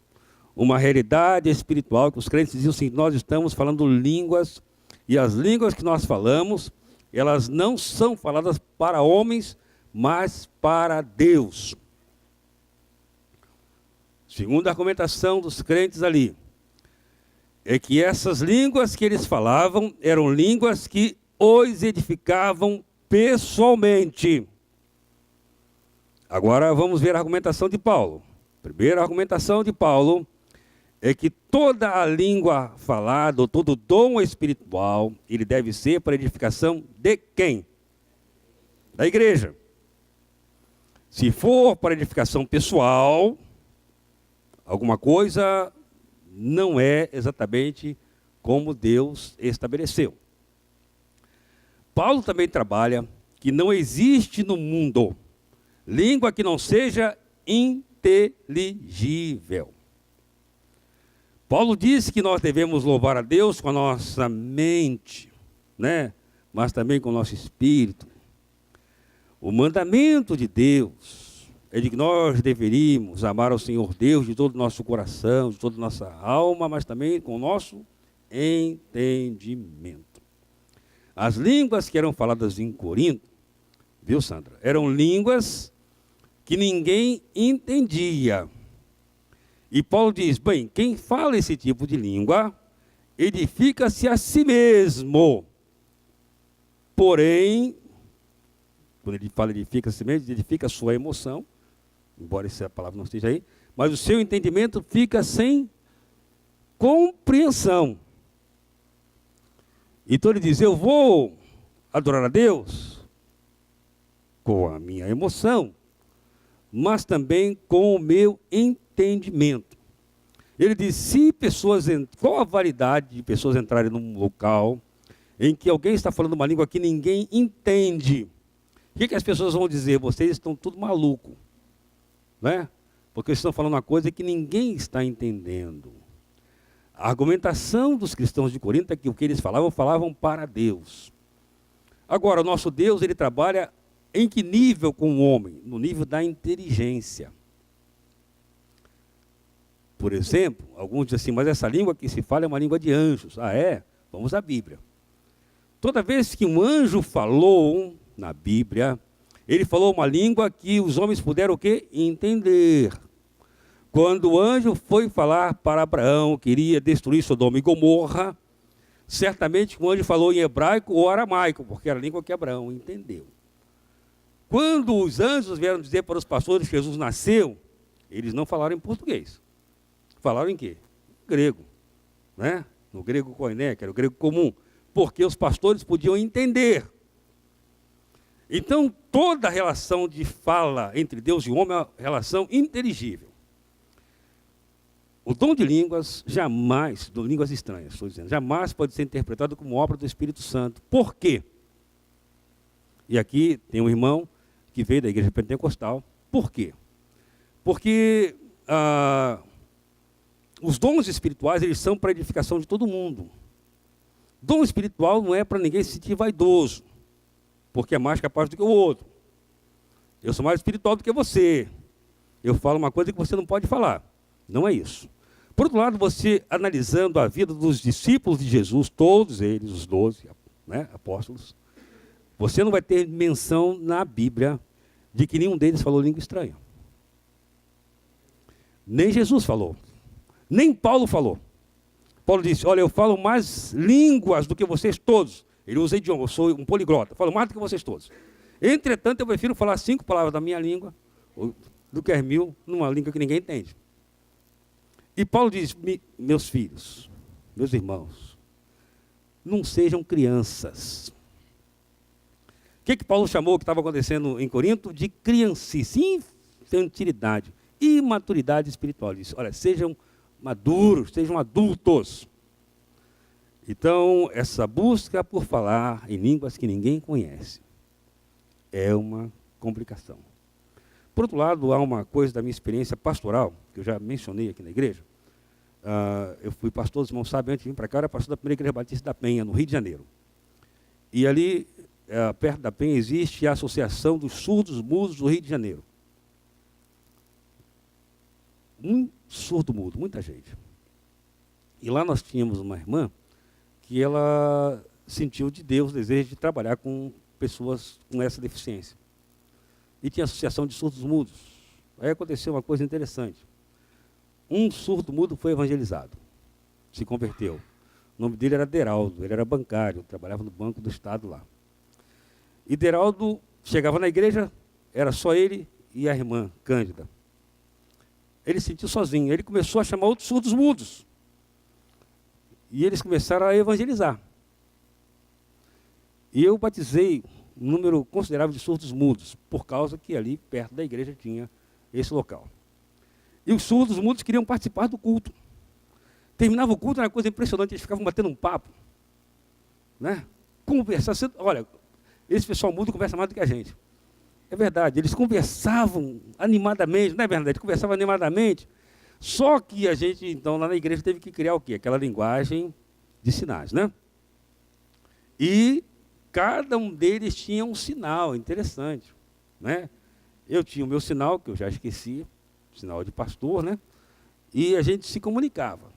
uma realidade espiritual, que os crentes diziam assim: nós estamos falando línguas, e as línguas que nós falamos, elas não são faladas para homens, mas para Deus. Segundo a argumentação dos crentes ali, é que essas línguas que eles falavam eram línguas que os edificavam pessoalmente. Agora vamos ver a argumentação de Paulo. Primeira argumentação de Paulo é que toda a língua falada, ou todo dom espiritual, ele deve ser para edificação de quem? Da igreja. Se for para edificação pessoal, alguma coisa não é exatamente como Deus estabeleceu. Paulo também trabalha que não existe no mundo língua que não seja inteligível. Paulo diz que nós devemos louvar a Deus com a nossa mente, né? Mas também com o nosso espírito. O mandamento de Deus é de que nós deveríamos amar ao Senhor Deus de todo o nosso coração, de toda a nossa alma, mas também com o nosso entendimento. As línguas que eram faladas em Corinto, viu, Sandra? Eram línguas que ninguém entendia. E Paulo diz, bem, quem fala esse tipo de língua, edifica-se a si mesmo. Porém, quando ele fala edifica-se a si mesmo, edifica a sua emoção, embora essa palavra não esteja aí, mas o seu entendimento fica sem compreensão. Então ele diz, eu vou adorar a Deus com a minha emoção, mas também com o meu entendimento. Ele diz, se pessoas, qual a validade de pessoas entrarem num local em que alguém está falando uma língua que ninguém entende? O que as pessoas vão dizer? Vocês estão tudo maluco, né? Porque eles estão falando uma coisa que ninguém está entendendo. A argumentação dos cristãos de Corinto é que o que eles falavam para Deus. Agora, o nosso Deus, ele trabalha em que nível com o homem? No nível da inteligência. Por exemplo, alguns dizem assim, mas essa língua que se fala é uma língua de anjos. Ah, é? Vamos à Bíblia. Toda vez que um anjo falou na Bíblia, ele falou uma língua que os homens puderam o quê? Entender. Quando o anjo foi falar para Abraão, queria destruir Sodoma e Gomorra, certamente o anjo falou em hebraico ou aramaico, porque era a língua que Abraão entendeu. Quando os anjos vieram dizer para os pastores que Jesus nasceu, eles não falaram em português. Falaram em quê? Grego, né? No grego koiné, que era o grego comum, porque os pastores podiam entender. Então, toda a relação de fala entre Deus e o homem é uma relação inteligível. O dom de línguas jamais, de línguas estranhas, estou dizendo, jamais pode ser interpretado como obra do Espírito Santo. Por quê? E aqui tem um irmão que veio da igreja pentecostal. Por quê? Porque os dons espirituais, eles são para a edificação de todo mundo. Dom espiritual não é para ninguém se sentir vaidoso, porque é mais capaz do que o outro. Eu sou mais espiritual do que você. Eu falo uma coisa que você não pode falar. Não é isso. Por outro lado, você analisando a vida dos discípulos de Jesus, todos eles, os 12, né, apóstolos, você não vai ter menção na Bíblia de que nenhum deles falou língua estranha. Nem Jesus falou. Nem Paulo falou. Paulo disse, olha, eu falo mais línguas do que vocês todos. Ele usa idioma, eu sou um poliglota, falo mais do que vocês todos. Entretanto, eu prefiro falar 5 palavras da minha língua do que 1000 numa língua que ninguém entende. E Paulo diz, meus filhos, meus irmãos, não sejam crianças. O que Paulo chamou o que estava acontecendo em Corinto? De criancice, infantilidade, imaturidade espiritual. Ele disse, olha, sejam maduros, sejam adultos. Então, essa busca por falar em línguas que ninguém conhece é uma complicação. Por outro lado, há uma coisa da minha experiência pastoral, que eu já mencionei aqui na igreja. Eu fui pastor, os irmãos sabem, antes de vir para cá, eu era pastor da primeira igreja batista da Penha, no Rio de Janeiro. E ali, perto da Penha, existe a Associação dos Surdos Mudos do Rio de Janeiro. Um surdo mudo, muita gente. E lá nós tínhamos uma irmã que ela sentiu de Deus o desejo de trabalhar com pessoas com essa deficiência. E tinha a Associação de Surdos Mudos. Aí aconteceu uma coisa interessante. Um surdo mudo foi evangelizado, se converteu. O nome dele era Deraldo, ele era bancário, trabalhava no Banco do Estado lá. E Deraldo chegava na igreja, era só ele e a irmã Cândida. Ele se sentiu sozinho, ele começou a chamar outros surdos mudos. E eles começaram a evangelizar. E eu batizei um número considerável de surdos mudos, por causa que ali perto da igreja tinha esse local. E os surdos mudos queriam participar do culto. Terminava o culto, era uma coisa impressionante, eles ficavam batendo um papo. Né? Conversar. Olha, esse pessoal mudo conversa mais do que a gente. É verdade, eles conversavam animadamente, não é verdade? Conversavam animadamente. Só que a gente, então, lá na igreja teve que criar o quê? Aquela linguagem de sinais, né? E cada um deles tinha um sinal interessante, né? Eu tinha o meu sinal, que eu já esqueci, sinal de pastor, né? E a gente se comunicava.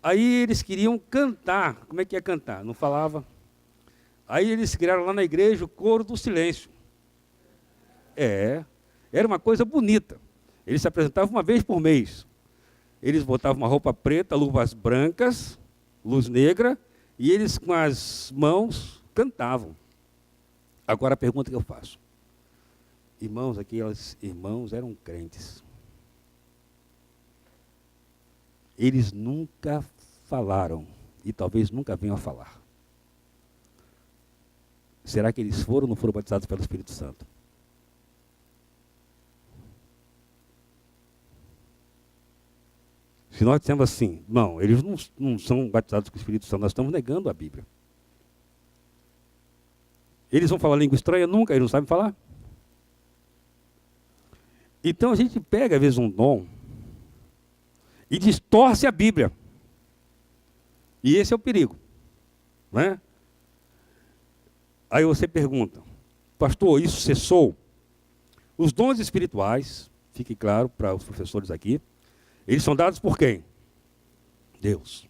Aí eles queriam cantar. Como é que ia cantar? Não falava. Aí eles criaram lá na igreja o coro do silêncio. Era uma coisa bonita. Eles se apresentavam uma vez por mês. Eles botavam uma roupa preta, luvas brancas, luz negra, e eles com as mãos cantavam. Agora a pergunta que eu faço. Irmãos, aqueles irmãos eram crentes. Eles nunca falaram, e talvez nunca venham a falar. Será que eles foram ou não foram batizados pelo Espírito Santo? Se nós dissemos assim, não, eles não são batizados com o Espírito Santo, nós estamos negando a Bíblia. Eles vão falar língua estranha? Nunca, eles não sabem falar. Então a gente pega, às vezes, um dom e distorce a Bíblia. E esse é o perigo. Né? Aí você pergunta, pastor, isso cessou? Os dons espirituais, fique claro para os professores aqui, eles são dados por quem? Deus.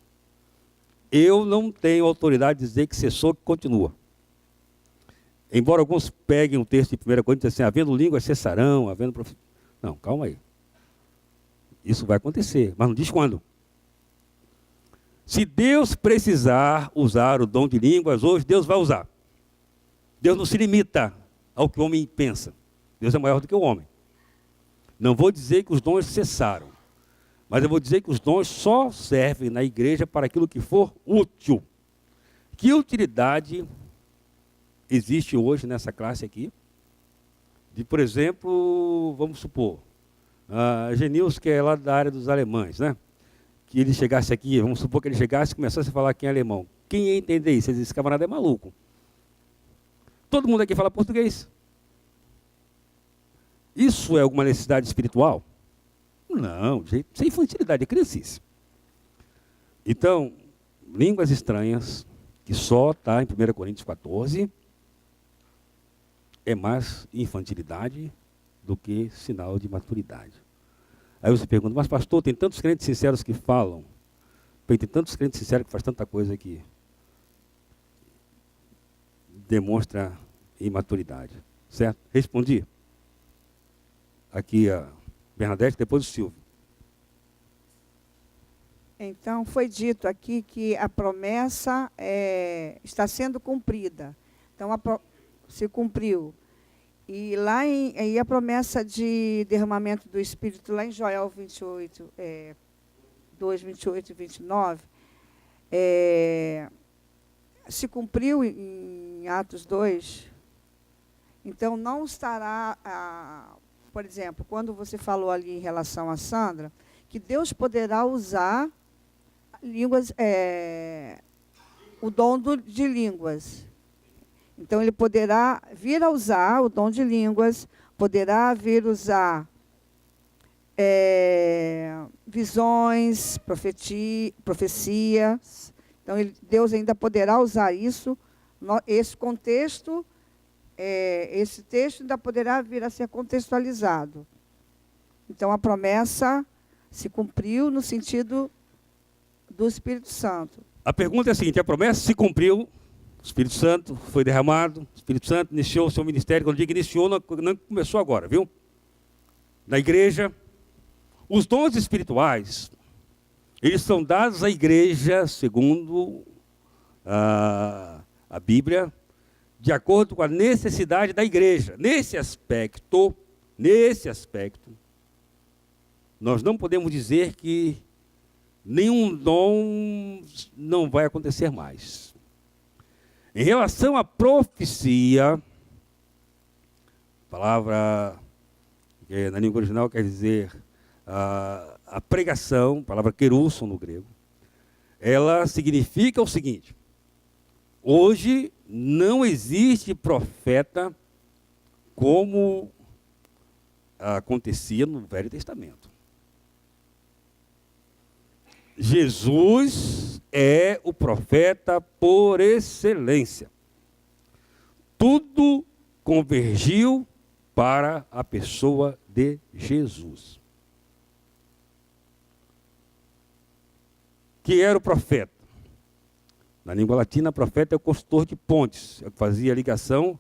Eu não tenho autoridade de dizer que cessou, que continua. Embora alguns peguem o texto de 1 Coríntios assim, havendo línguas cessarão, havendo profecia. Não, calma aí. Isso vai acontecer, mas não diz quando. Se Deus precisar usar o dom de línguas hoje, Deus vai usar. Deus não se limita ao que o homem pensa. Deus é maior do que o homem. Não vou dizer que os dons cessaram. Mas eu vou dizer que os dons só servem na igreja para aquilo que for útil. Que utilidade existe hoje nessa classe aqui? De, por exemplo, vamos supor, Genils, que é lá da área dos alemães, né? Que ele chegasse aqui, vamos supor que ele chegasse e começasse a falar aqui em alemão. Quem ia entender isso? Ele disse, esse camarada é maluco. Todo mundo aqui fala português. Isso é alguma necessidade espiritual? Não, isso é infantilidade, é criancice. Então, línguas estranhas, que só está em 1 Coríntios 14, é mais infantilidade do que sinal de maturidade. Aí você pergunta, mas pastor, tem tantos crentes sinceros que falam, tem tantos crentes sinceros que fazem tanta coisa que demonstra imaturidade. Certo? Respondi. Aqui a Bernadette, depois o Silvio. Então, foi dito aqui que a promessa está sendo cumprida. Então, se cumpriu. E lá e a promessa de derramamento do Espírito, lá em Joel 28, 2, 28 e 29, se cumpriu em Atos 2, então não estará, por exemplo, quando você falou ali em relação a Sandra, que Deus poderá usar línguas, o dom de línguas. Então, ele poderá vir a usar o dom de línguas, poderá vir a usar visões, profecias. Então, Deus ainda poderá usar isso. Esse contexto, esse texto ainda poderá vir a ser contextualizado. Então, a promessa se cumpriu no sentido do Espírito Santo. A pergunta é a seguinte, a promessa se cumpriu, o Espírito Santo foi derramado, o Espírito Santo iniciou o seu ministério, quando eu digo iniciou, não começou agora, viu? Na igreja, os dons espirituais, eles são dados à igreja, segundo a Bíblia, de acordo com a necessidade da igreja. Nesse aspecto, nós não podemos dizer que nenhum dom não vai acontecer mais. Em relação à profecia, palavra que na língua original quer dizer a pregação, palavra querusson no grego, ela significa o seguinte: hoje não existe profeta como acontecia no Velho Testamento. Jesus é o profeta por excelência. Tudo convergiu para a pessoa de Jesus. Que era o profeta? Na língua latina, profeta é o construtor de pontes, é o que fazia a ligação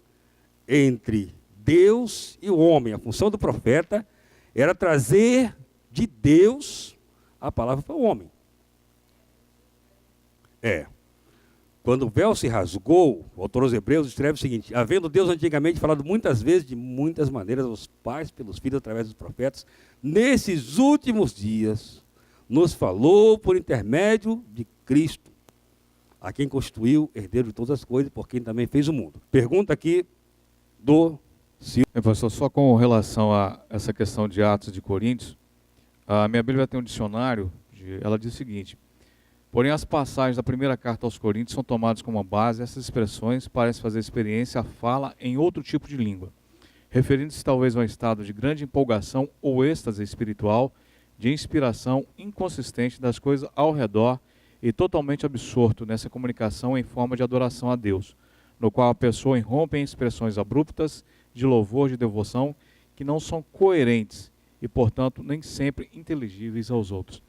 entre Deus e o homem. A função do profeta era trazer de Deus a palavra para o homem. Quando o véu se rasgou, o autor aos Hebreus escreve o seguinte: havendo Deus antigamente falado muitas vezes, de muitas maneiras, aos pais, pelos filhos, através dos profetas, nesses últimos dias, nos falou por intermédio de Cristo, a quem constituiu herdeiro de todas as coisas, por quem também fez o mundo. Pergunta aqui do Silvio. Pastor, só com relação a essa questão de Atos de Coríntios, a minha Bíblia tem um dicionário, ela diz o seguinte: porém, as passagens da primeira carta aos Coríntios são tomadas como base. Essas expressões parecem fazer experiência a fala em outro tipo de língua, referindo-se talvez a um estado de grande empolgação ou êxtase espiritual, de inspiração inconsistente das coisas ao redor e totalmente absorto nessa comunicação em forma de adoração a Deus, no qual a pessoa irrompe em expressões abruptas de louvor, de devoção, que não são coerentes e, portanto, nem sempre inteligíveis aos outros.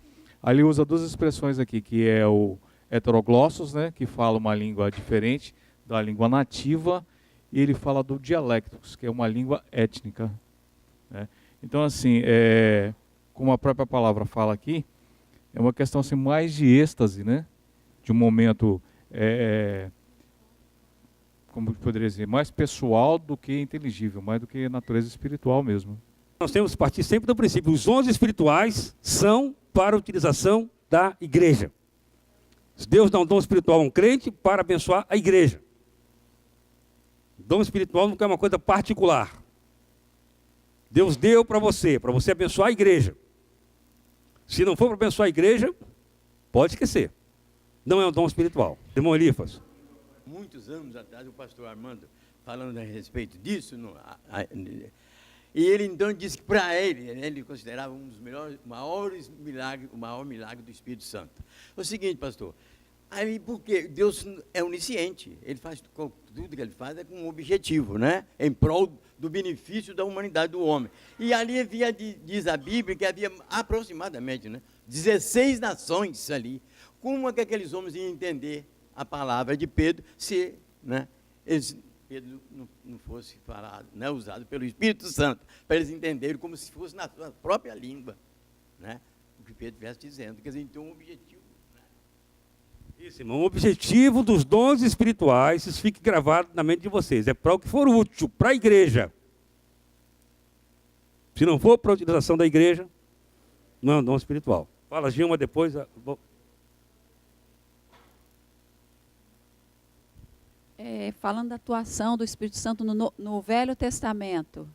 Ali usa duas expressões aqui, que é o heteroglossos, né, que fala uma língua diferente da língua nativa, e ele fala do dialectos, que é uma língua étnica. Né. Então, assim, como a própria palavra fala aqui, é uma questão assim, mais de êxtase, né, de um momento, como eu poderia dizer, mais pessoal do que inteligível, mais do que natureza espiritual mesmo. Nós temos que partir sempre do princípio: os dons espirituais são para a utilização da igreja. Deus dá um dom espiritual a um crente para abençoar a igreja. Dom espiritual não é uma coisa particular. Deus deu para você abençoar a igreja. Se não for para abençoar a igreja, pode esquecer. Não é um dom espiritual. Irmão Elifas. Muitos anos atrás, o pastor Armando, falando a respeito disso, e ele então disse que para ele considerava um dos maiores milagres, o maior milagre do Espírito Santo. O seguinte, pastor, aí porque Deus é onisciente, ele faz tudo que ele faz é com um objetivo, né? Em prol do benefício da humanidade do homem. E ali havia, diz a Bíblia, que havia aproximadamente, né, 16 nações ali. Como é que aqueles homens iam entender a palavra de Pedro se, né, Pedro não fosse falado, né, usado pelo Espírito Santo, para eles entenderem como se fosse na sua própria língua, né, o que Pedro estivesse dizendo. Quer dizer, então um objetivo. Isso, irmão, o objetivo dos dons espirituais, isso fique gravado na mente de vocês, é para o que for útil, para a igreja. Se não for para a utilização da igreja, não é um dom espiritual. Fala, Gilma, depois... Falando da atuação do Espírito Santo no Velho Testamento.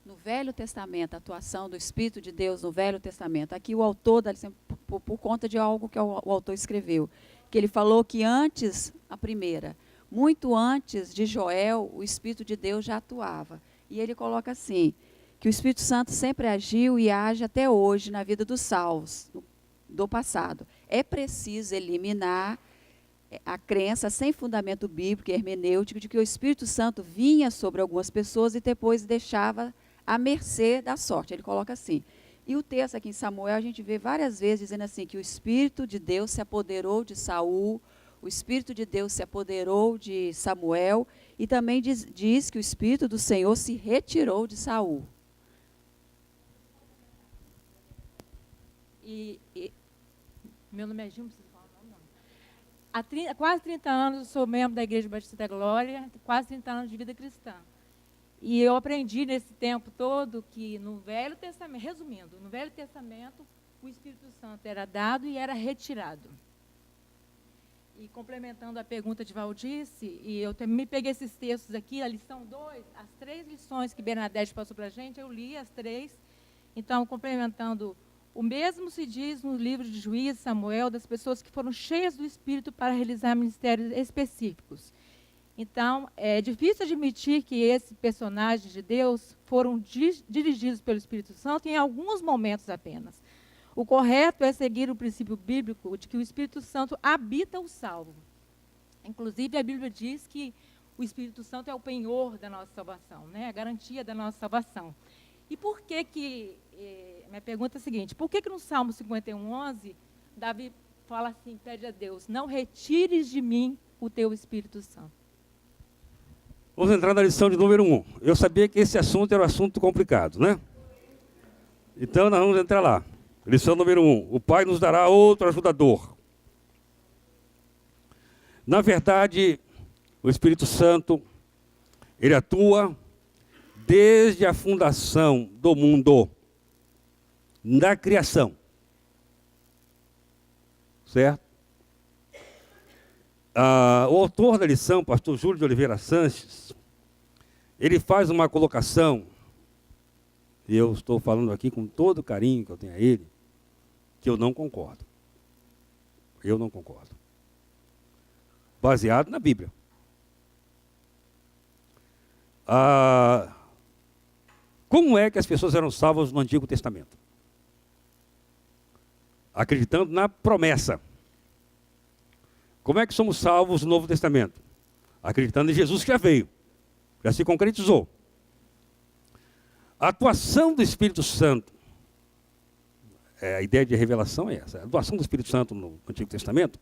No Velho Testamento, a atuação do Espírito de Deus no Velho Testamento. Aqui o autor, por conta de algo que o autor escreveu, que ele falou que antes, muito antes de Joel, o Espírito de Deus já atuava. E ele coloca assim, que o Espírito Santo sempre agiu e age até hoje na vida dos salvos, do passado. É preciso eliminar a crença sem fundamento bíblico e hermenêutico de que o Espírito Santo vinha sobre algumas pessoas e depois deixava à mercê da sorte. Ele coloca assim. E o texto aqui em Samuel, a gente vê várias vezes dizendo assim, que o Espírito de Deus se apoderou de Saul, o Espírito de Deus se apoderou de Samuel, e também diz que o Espírito do Senhor se retirou de Saul. Meu nome é Gilma, há quase 30 anos eu sou membro da Igreja Batista da Glória, quase 30 anos de vida cristã. E eu aprendi nesse tempo todo que no Velho Testamento, resumindo, no Velho Testamento, o Espírito Santo era dado e era retirado. E complementando a pergunta de Valdice, e eu me peguei esses textos aqui, a lição 2, as 3 lições que Bernadette passou para a gente, eu li as 3. Então, complementando, o mesmo se diz no livro de Juízes, Samuel, das pessoas que foram cheias do Espírito para realizar ministérios específicos. Então, é difícil admitir que esses personagens de Deus foram dirigidos pelo Espírito Santo em alguns momentos apenas. O correto é seguir o princípio bíblico de que o Espírito Santo habita o salvo. Inclusive, a Bíblia diz que o Espírito Santo é o penhor da nossa salvação, né? A garantia da nossa salvação. E por que minha pergunta é a seguinte, por que no Salmo 51:11, Davi fala assim, pede a Deus, não retires de mim o teu Espírito Santo? Vamos entrar na lição de número 1. Eu sabia que esse assunto era um assunto complicado, né? Então, nós vamos entrar lá. Lição número 1. O Pai nos dará outro ajudador. Na verdade, o Espírito Santo, ele atua desde a fundação do mundo, da criação. Certo? O autor da lição, pastor Júlio de Oliveira Sanches, ele faz uma colocação, e eu estou falando aqui com todo o carinho que eu tenho a ele, que eu não concordo. Eu não concordo. Baseado na Bíblia. Como é que as pessoas eram salvas no Antigo Testamento? Acreditando na promessa. Como é que somos salvos no Novo Testamento? Acreditando em Jesus que já veio, já se concretizou. A atuação do Espírito Santo, a ideia de revelação é essa, a atuação do Espírito Santo no Antigo Testamento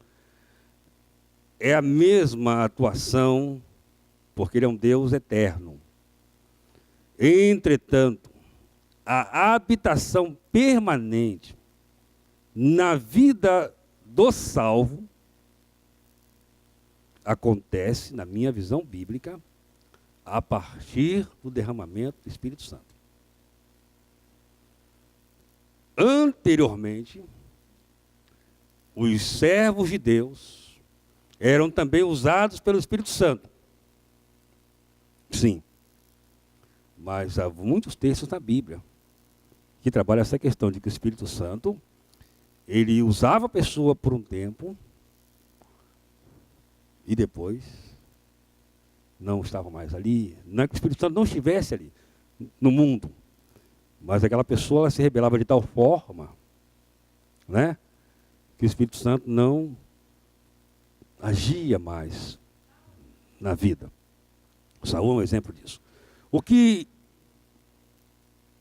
é a mesma atuação, porque ele é um Deus eterno. Entretanto, a habitação permanente na vida do salvo acontece, na minha visão bíblica, a partir do derramamento do Espírito Santo. Anteriormente, os servos de Deus eram também usados pelo Espírito Santo. Sim. Mas há muitos textos na Bíblia que trabalham essa questão de que o Espírito Santo, ele usava a pessoa por um tempo e depois não estava mais ali. Não é que o Espírito Santo não estivesse ali no mundo, mas aquela pessoa ela se rebelava de tal forma, né, que o Espírito Santo não agia mais na vida. Saul é um exemplo disso. O que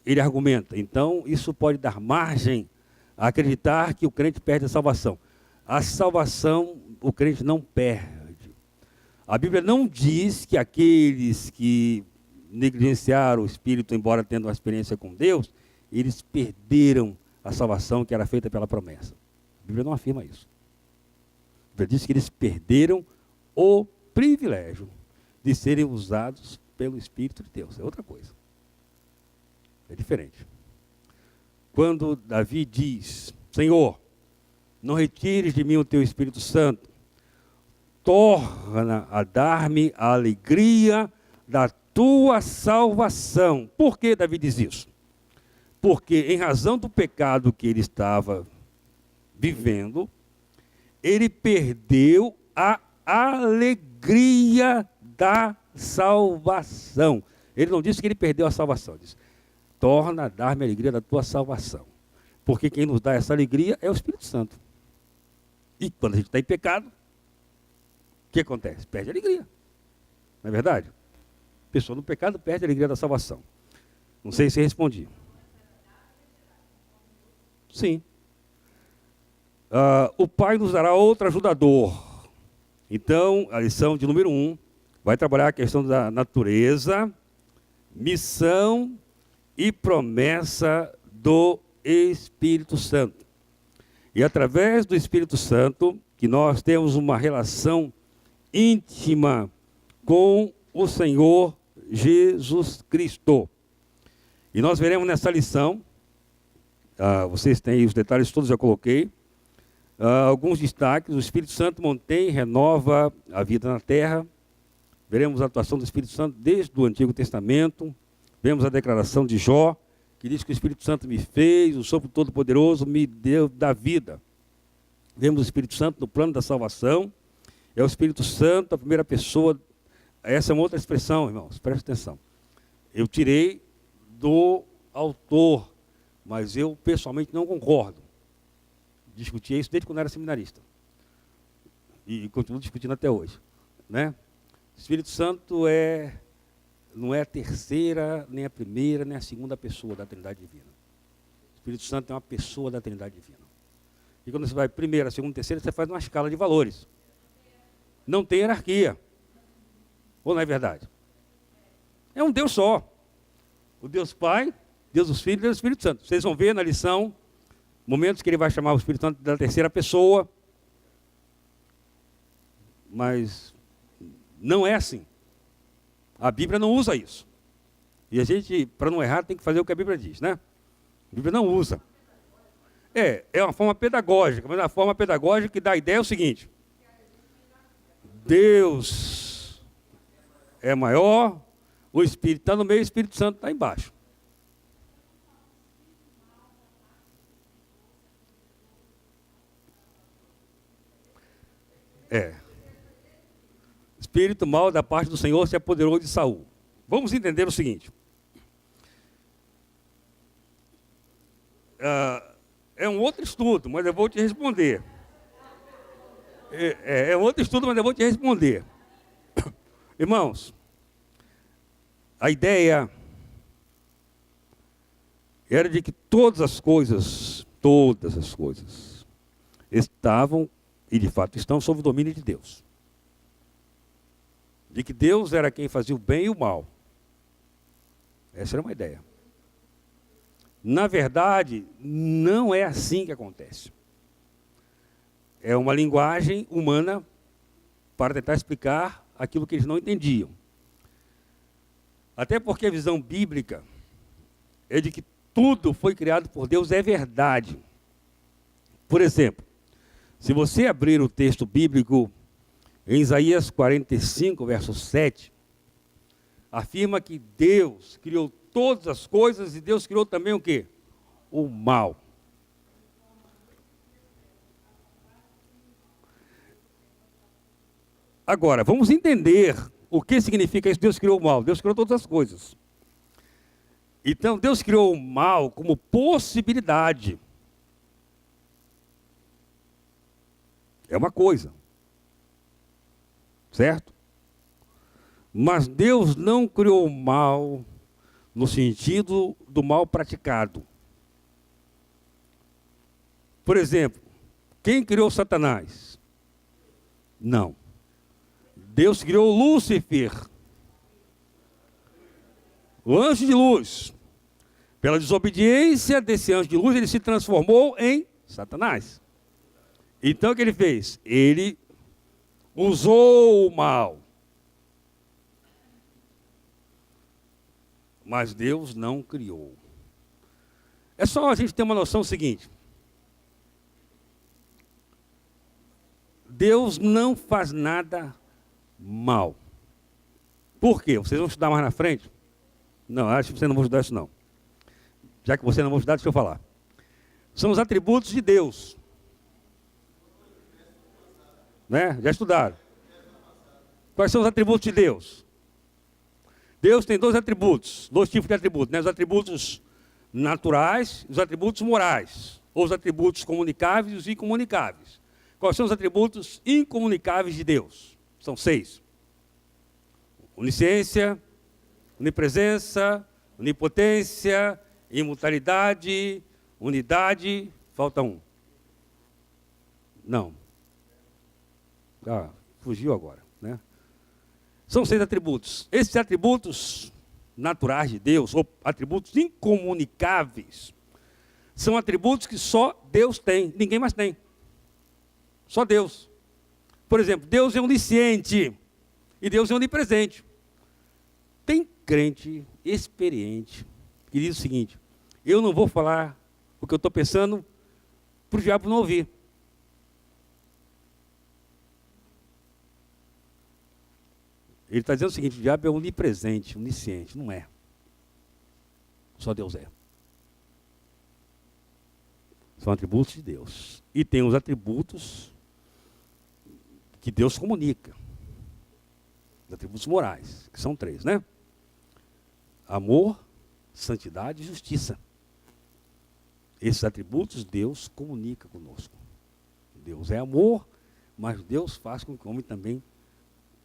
ele argumenta? Então, isso pode dar margem a acreditar que o crente perde a salvação. A salvação, o crente não perde. A Bíblia não diz que aqueles que negligenciaram o Espírito, embora tendo uma experiência com Deus, eles perderam a salvação que era feita pela promessa. A Bíblia não afirma isso. A Bíblia diz que eles perderam o privilégio de serem usados pelo Espírito de Deus. É outra coisa. É diferente. Quando Davi diz, Senhor, não retires de mim o teu Espírito Santo, torna a dar-me a alegria da tua salvação. Por que Davi diz isso? Porque em razão do pecado que ele estava vivendo, ele perdeu a alegria da salvação. Ele não disse que ele perdeu a salvação, ele disse, torna a dar-me a alegria da tua salvação. Porque quem nos dá essa alegria é o Espírito Santo. E quando a gente está em pecado, o que acontece? Perde a alegria. Não é verdade? A pessoa no pecado perde a alegria da salvação. Não sei se respondi. Sim. O Pai nos dará outro ajudador. Então, a lição de número 1 vai trabalhar a questão da natureza, missão e promessa do Espírito Santo. E através do Espírito Santo, que nós temos uma relação íntima com o Senhor Jesus Cristo. E nós veremos nessa lição, vocês têm os detalhes todos, já coloquei, alguns destaques. O Espírito Santo mantém e renova a vida na terra. Veremos a atuação do Espírito Santo desde o Antigo Testamento. Vemos a declaração de Jó, que diz que o Espírito Santo me fez, o sopro todo-poderoso me deu da vida. Vemos o Espírito Santo no plano da salvação. É o Espírito Santo, a primeira pessoa. Essa é uma outra expressão, irmãos, preste atenção. Eu tirei do autor, mas eu pessoalmente não concordo. Discutia isso desde quando era seminarista. E continuo discutindo até hoje. Né? O Espírito Santo não é a terceira, nem a primeira, nem a segunda pessoa da Trindade Divina. O Espírito Santo é uma pessoa da Trindade Divina. E quando você vai primeira, segunda, terceira, você faz uma escala de valores. Não tem hierarquia. Ou não é verdade? É um Deus só. O Deus Pai, Deus dos Filhos e Deus do Espírito Santo. Vocês vão ver na lição momentos que ele vai chamar o Espírito Santo da terceira pessoa. Mas não é assim. A Bíblia não usa isso. E a gente, para não errar, tem que fazer o que a Bíblia diz, né? A Bíblia não usa. É uma forma pedagógica, mas a forma pedagógica que dá a ideia é o seguinte. Deus é maior, o Espírito está no meio, o Espírito Santo está embaixo. Espírito mau da parte do Senhor se apoderou de Saul. Vamos entender o seguinte. É um outro estudo, mas eu vou te responder. É um outro estudo, mas eu vou te responder. Irmãos, a ideia era de que todas as coisas estavam, e de fato estão, sob o domínio de Deus. De que Deus era quem fazia o bem e o mal. Essa era uma ideia. Na verdade, não é assim que acontece. É uma linguagem humana para tentar explicar aquilo que eles não entendiam. Até porque a visão bíblica é de que tudo foi criado por Deus, é verdade. Por exemplo, se você abrir o texto bíblico em Isaías 45, verso 7, afirma que Deus criou todas as coisas e Deus criou também o quê? O mal. Agora, vamos entender o que significa isso. Deus criou o mal. Deus criou todas as coisas. Então, Deus criou o mal como possibilidade. É uma coisa. Certo? Mas Deus não criou o mal no sentido do mal praticado. Por exemplo, quem criou Satanás? Não. Deus criou Lúcifer, o anjo de luz. Pela desobediência desse anjo de luz, ele se transformou em Satanás. Então o que ele fez? Ele usou o mal. Mas Deus não criou. É só a gente ter uma noção seguinte. Deus não faz nada mal. Por quê? Vocês vão estudar mais na frente? Não, acho que vocês não vão estudar isso não. Já que vocês não vão estudar, deixa eu falar. São os atributos de Deus. Né? Já estudaram. Quais são os atributos de Deus? Deus tem dois tipos de atributos, né? Os atributos naturais e os atributos morais. Ou os atributos comunicáveis e os incomunicáveis. Quais são os atributos incomunicáveis de Deus? São 6. Onisciência, onipresença, onipotência, imutabilidade, unidade, falta um. Não. Ah, fugiu agora, né? São 6 atributos. Esses atributos naturais de Deus, ou atributos incomunicáveis, são atributos que só Deus tem, ninguém mais tem. Só Deus. Por exemplo, Deus é onisciente e Deus é onipresente. Tem crente experiente que diz o seguinte: eu não vou falar o que eu estou pensando para o diabo não ouvir. Ele está dizendo o seguinte: o diabo é onipresente, onisciente. Não é. Só Deus é. São atributos de Deus. E tem os atributos que Deus comunica. Os atributos morais, que são 3, né? Amor, santidade e justiça. Esses atributos Deus comunica conosco. Deus é amor, mas Deus faz com que o homem também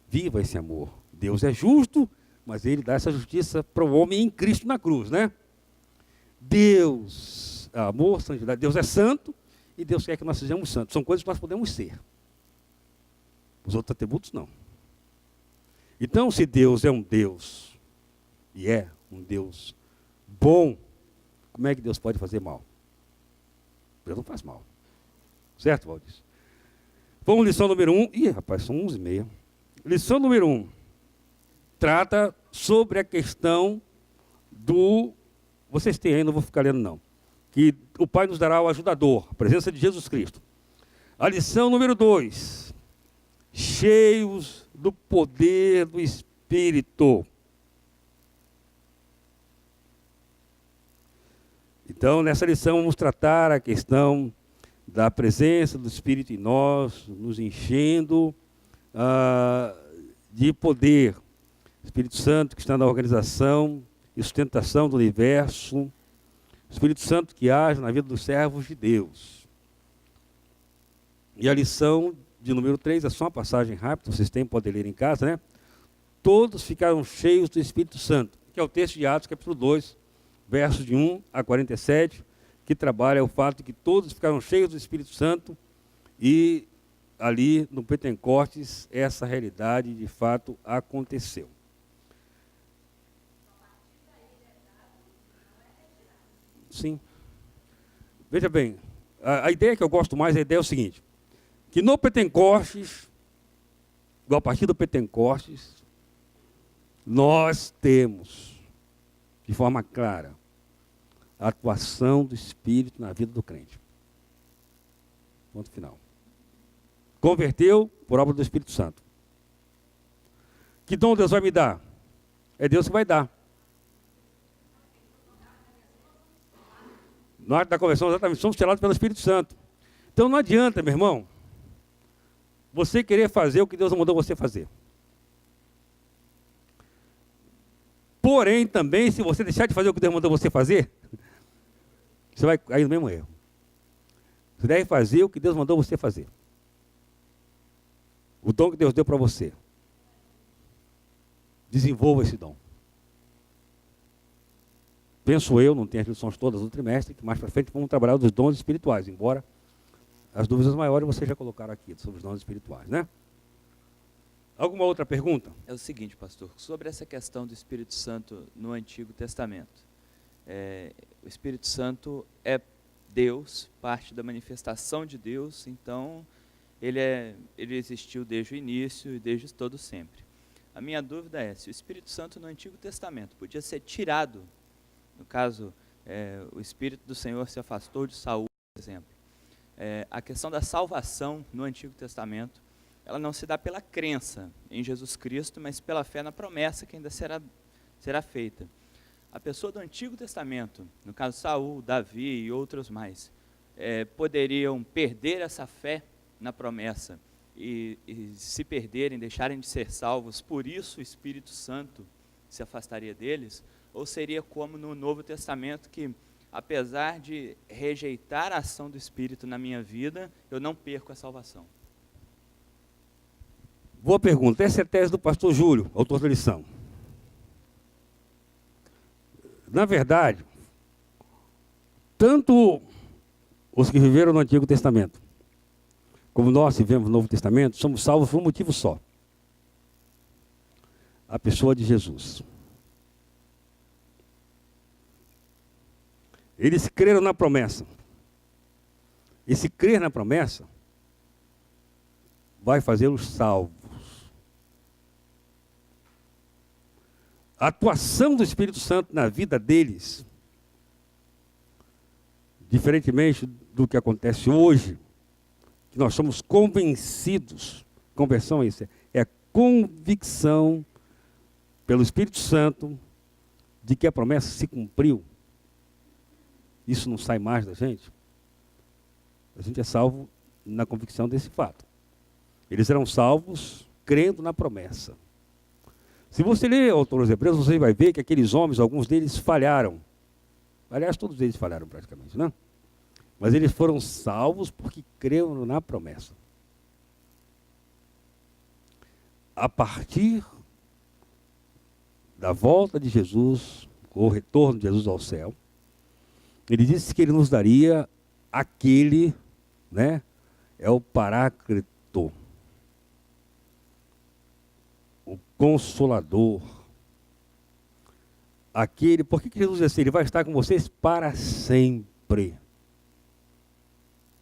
viva esse amor. Deus é justo, mas Ele dá essa justiça para o homem em Cristo na cruz, né? Deus, amor, santidade. Deus é santo e Deus quer que nós sejamos santos. São coisas que nós podemos ser. Os outros atributos não. Então, se Deus é um Deus, e é um Deus bom, como é que Deus pode fazer mal? Deus não faz mal. Certo, Valdir? Vamos lição número 1. Ih, rapaz, são 11h30. Lição número 1. Trata sobre a questão do... Vocês têm aí, não vou ficar lendo não. Que o Pai nos dará o ajudador, a presença de Jesus Cristo. A lição número 2. Cheios do poder do Espírito. Então, nessa lição, vamos tratar a questão da presença do Espírito em nós, nos enchendo de poder. Espírito Santo que está na organização e sustentação do universo. Espírito Santo que age na vida dos servos de Deus. E a lição de número 3, é só uma passagem rápida, vocês têm, podem ler em casa, né? Todos ficaram cheios do Espírito Santo, que é o texto de Atos, capítulo 2, versos de 1 a 47, que trabalha o fato de que todos ficaram cheios do Espírito Santo e ali no Pentecostes essa realidade de fato aconteceu. Sim. Veja bem, a ideia que eu gosto mais, a ideia é o seguinte: que no Pentecostes, a partir do Pentecostes, nós temos, de forma clara, a atuação do Espírito na vida do crente. Ponto final. Converteu por obra do Espírito Santo. Que dom Deus vai me dar? É Deus que vai dar. Na arte da conversão, exatamente, somos selados pelo Espírito Santo. Então não adianta, meu irmão, você querer fazer o que Deus mandou você fazer. Porém, também, se você deixar de fazer o que Deus mandou você fazer, você vai cair no mesmo erro. Você deve fazer o que Deus mandou você fazer. O dom que Deus deu para você. Desenvolva esse dom. Penso eu, não tenho as lições todas no trimestre, que mais para frente vamos trabalhar dos dons espirituais, embora as dúvidas maiores vocês já colocaram aqui, sobre os dons espirituais, né? Alguma outra pergunta? É o seguinte, pastor, sobre essa questão do Espírito Santo no Antigo Testamento. O Espírito Santo é Deus, parte da manifestação de Deus, então ele existiu desde o início e desde todo sempre. A minha dúvida é se o Espírito Santo no Antigo Testamento podia ser tirado, no caso, o Espírito do Senhor se afastou de Saul, por exemplo. A questão da salvação no Antigo Testamento, ela não se dá pela crença em Jesus Cristo, mas pela fé na promessa que ainda será feita. A pessoa do Antigo Testamento, no caso Saul, Davi e outros mais, poderiam perder essa fé na promessa e se perderem, deixarem de ser salvos, por isso o Espírito Santo se afastaria deles? Ou seria como no Novo Testamento que, apesar de rejeitar a ação do Espírito na minha vida, eu não perco a salvação? Boa pergunta. Essa é a tese do pastor Júlio, autor da lição. Na verdade, tanto os que viveram no Antigo Testamento, como nós vivemos no Novo Testamento, somos salvos por um motivo só. A pessoa de Jesus. Eles creram na promessa. Esse crer na promessa vai fazê-los salvos. A atuação do Espírito Santo na vida deles, diferentemente do que acontece hoje, que nós somos convencidos, conversão é isso, é a convicção pelo Espírito Santo de que a promessa se cumpriu. Isso não sai mais da gente. A gente é salvo na convicção desse fato. Eles eram salvos crendo na promessa. Se você ler o autor dos Hebreus, você vai ver que aqueles homens, alguns deles falharam. Aliás, todos eles falharam praticamente, né? Mas eles foram salvos porque creram na promessa. A partir da volta de Jesus, o retorno de Jesus ao céu, ele disse que ele nos daria aquele, né? É o Paráclito, o Consolador. Aquele, por que Jesus disse assim? Ele vai estar com vocês para sempre.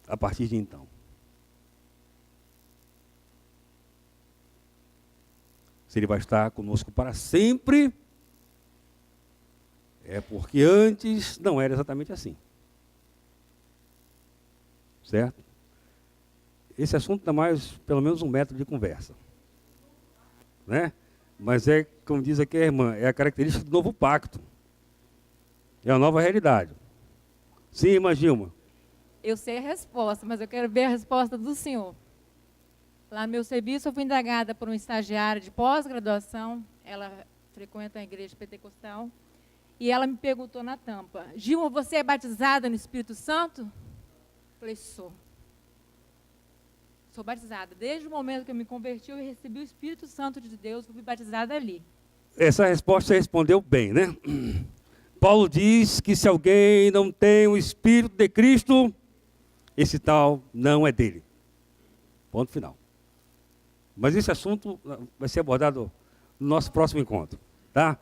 A partir de então. Se ele vai estar conosco para sempre, é porque antes não era exatamente assim. Certo? Esse assunto dá mais, pelo menos, um método de conversa. Né? Mas é, como diz aqui a irmã, é a característica do novo pacto. É a nova realidade. Sim, irmã Gilma. Eu sei a resposta, mas eu quero ver a resposta do senhor. Lá no meu serviço, eu fui indagada por uma estagiária de pós-graduação. Ela frequenta a igreja pentecostal. E ela me perguntou na tampa: Gilma, você é batizada no Espírito Santo? Eu falei, sou. Sou batizada. Desde o momento que eu me converti, eu recebi o Espírito Santo de Deus, fui batizada ali. Essa resposta você respondeu bem, né? Paulo diz que se alguém não tem o Espírito de Cristo, esse tal não é dele. Ponto final. Mas esse assunto vai ser abordado no nosso próximo encontro, tá?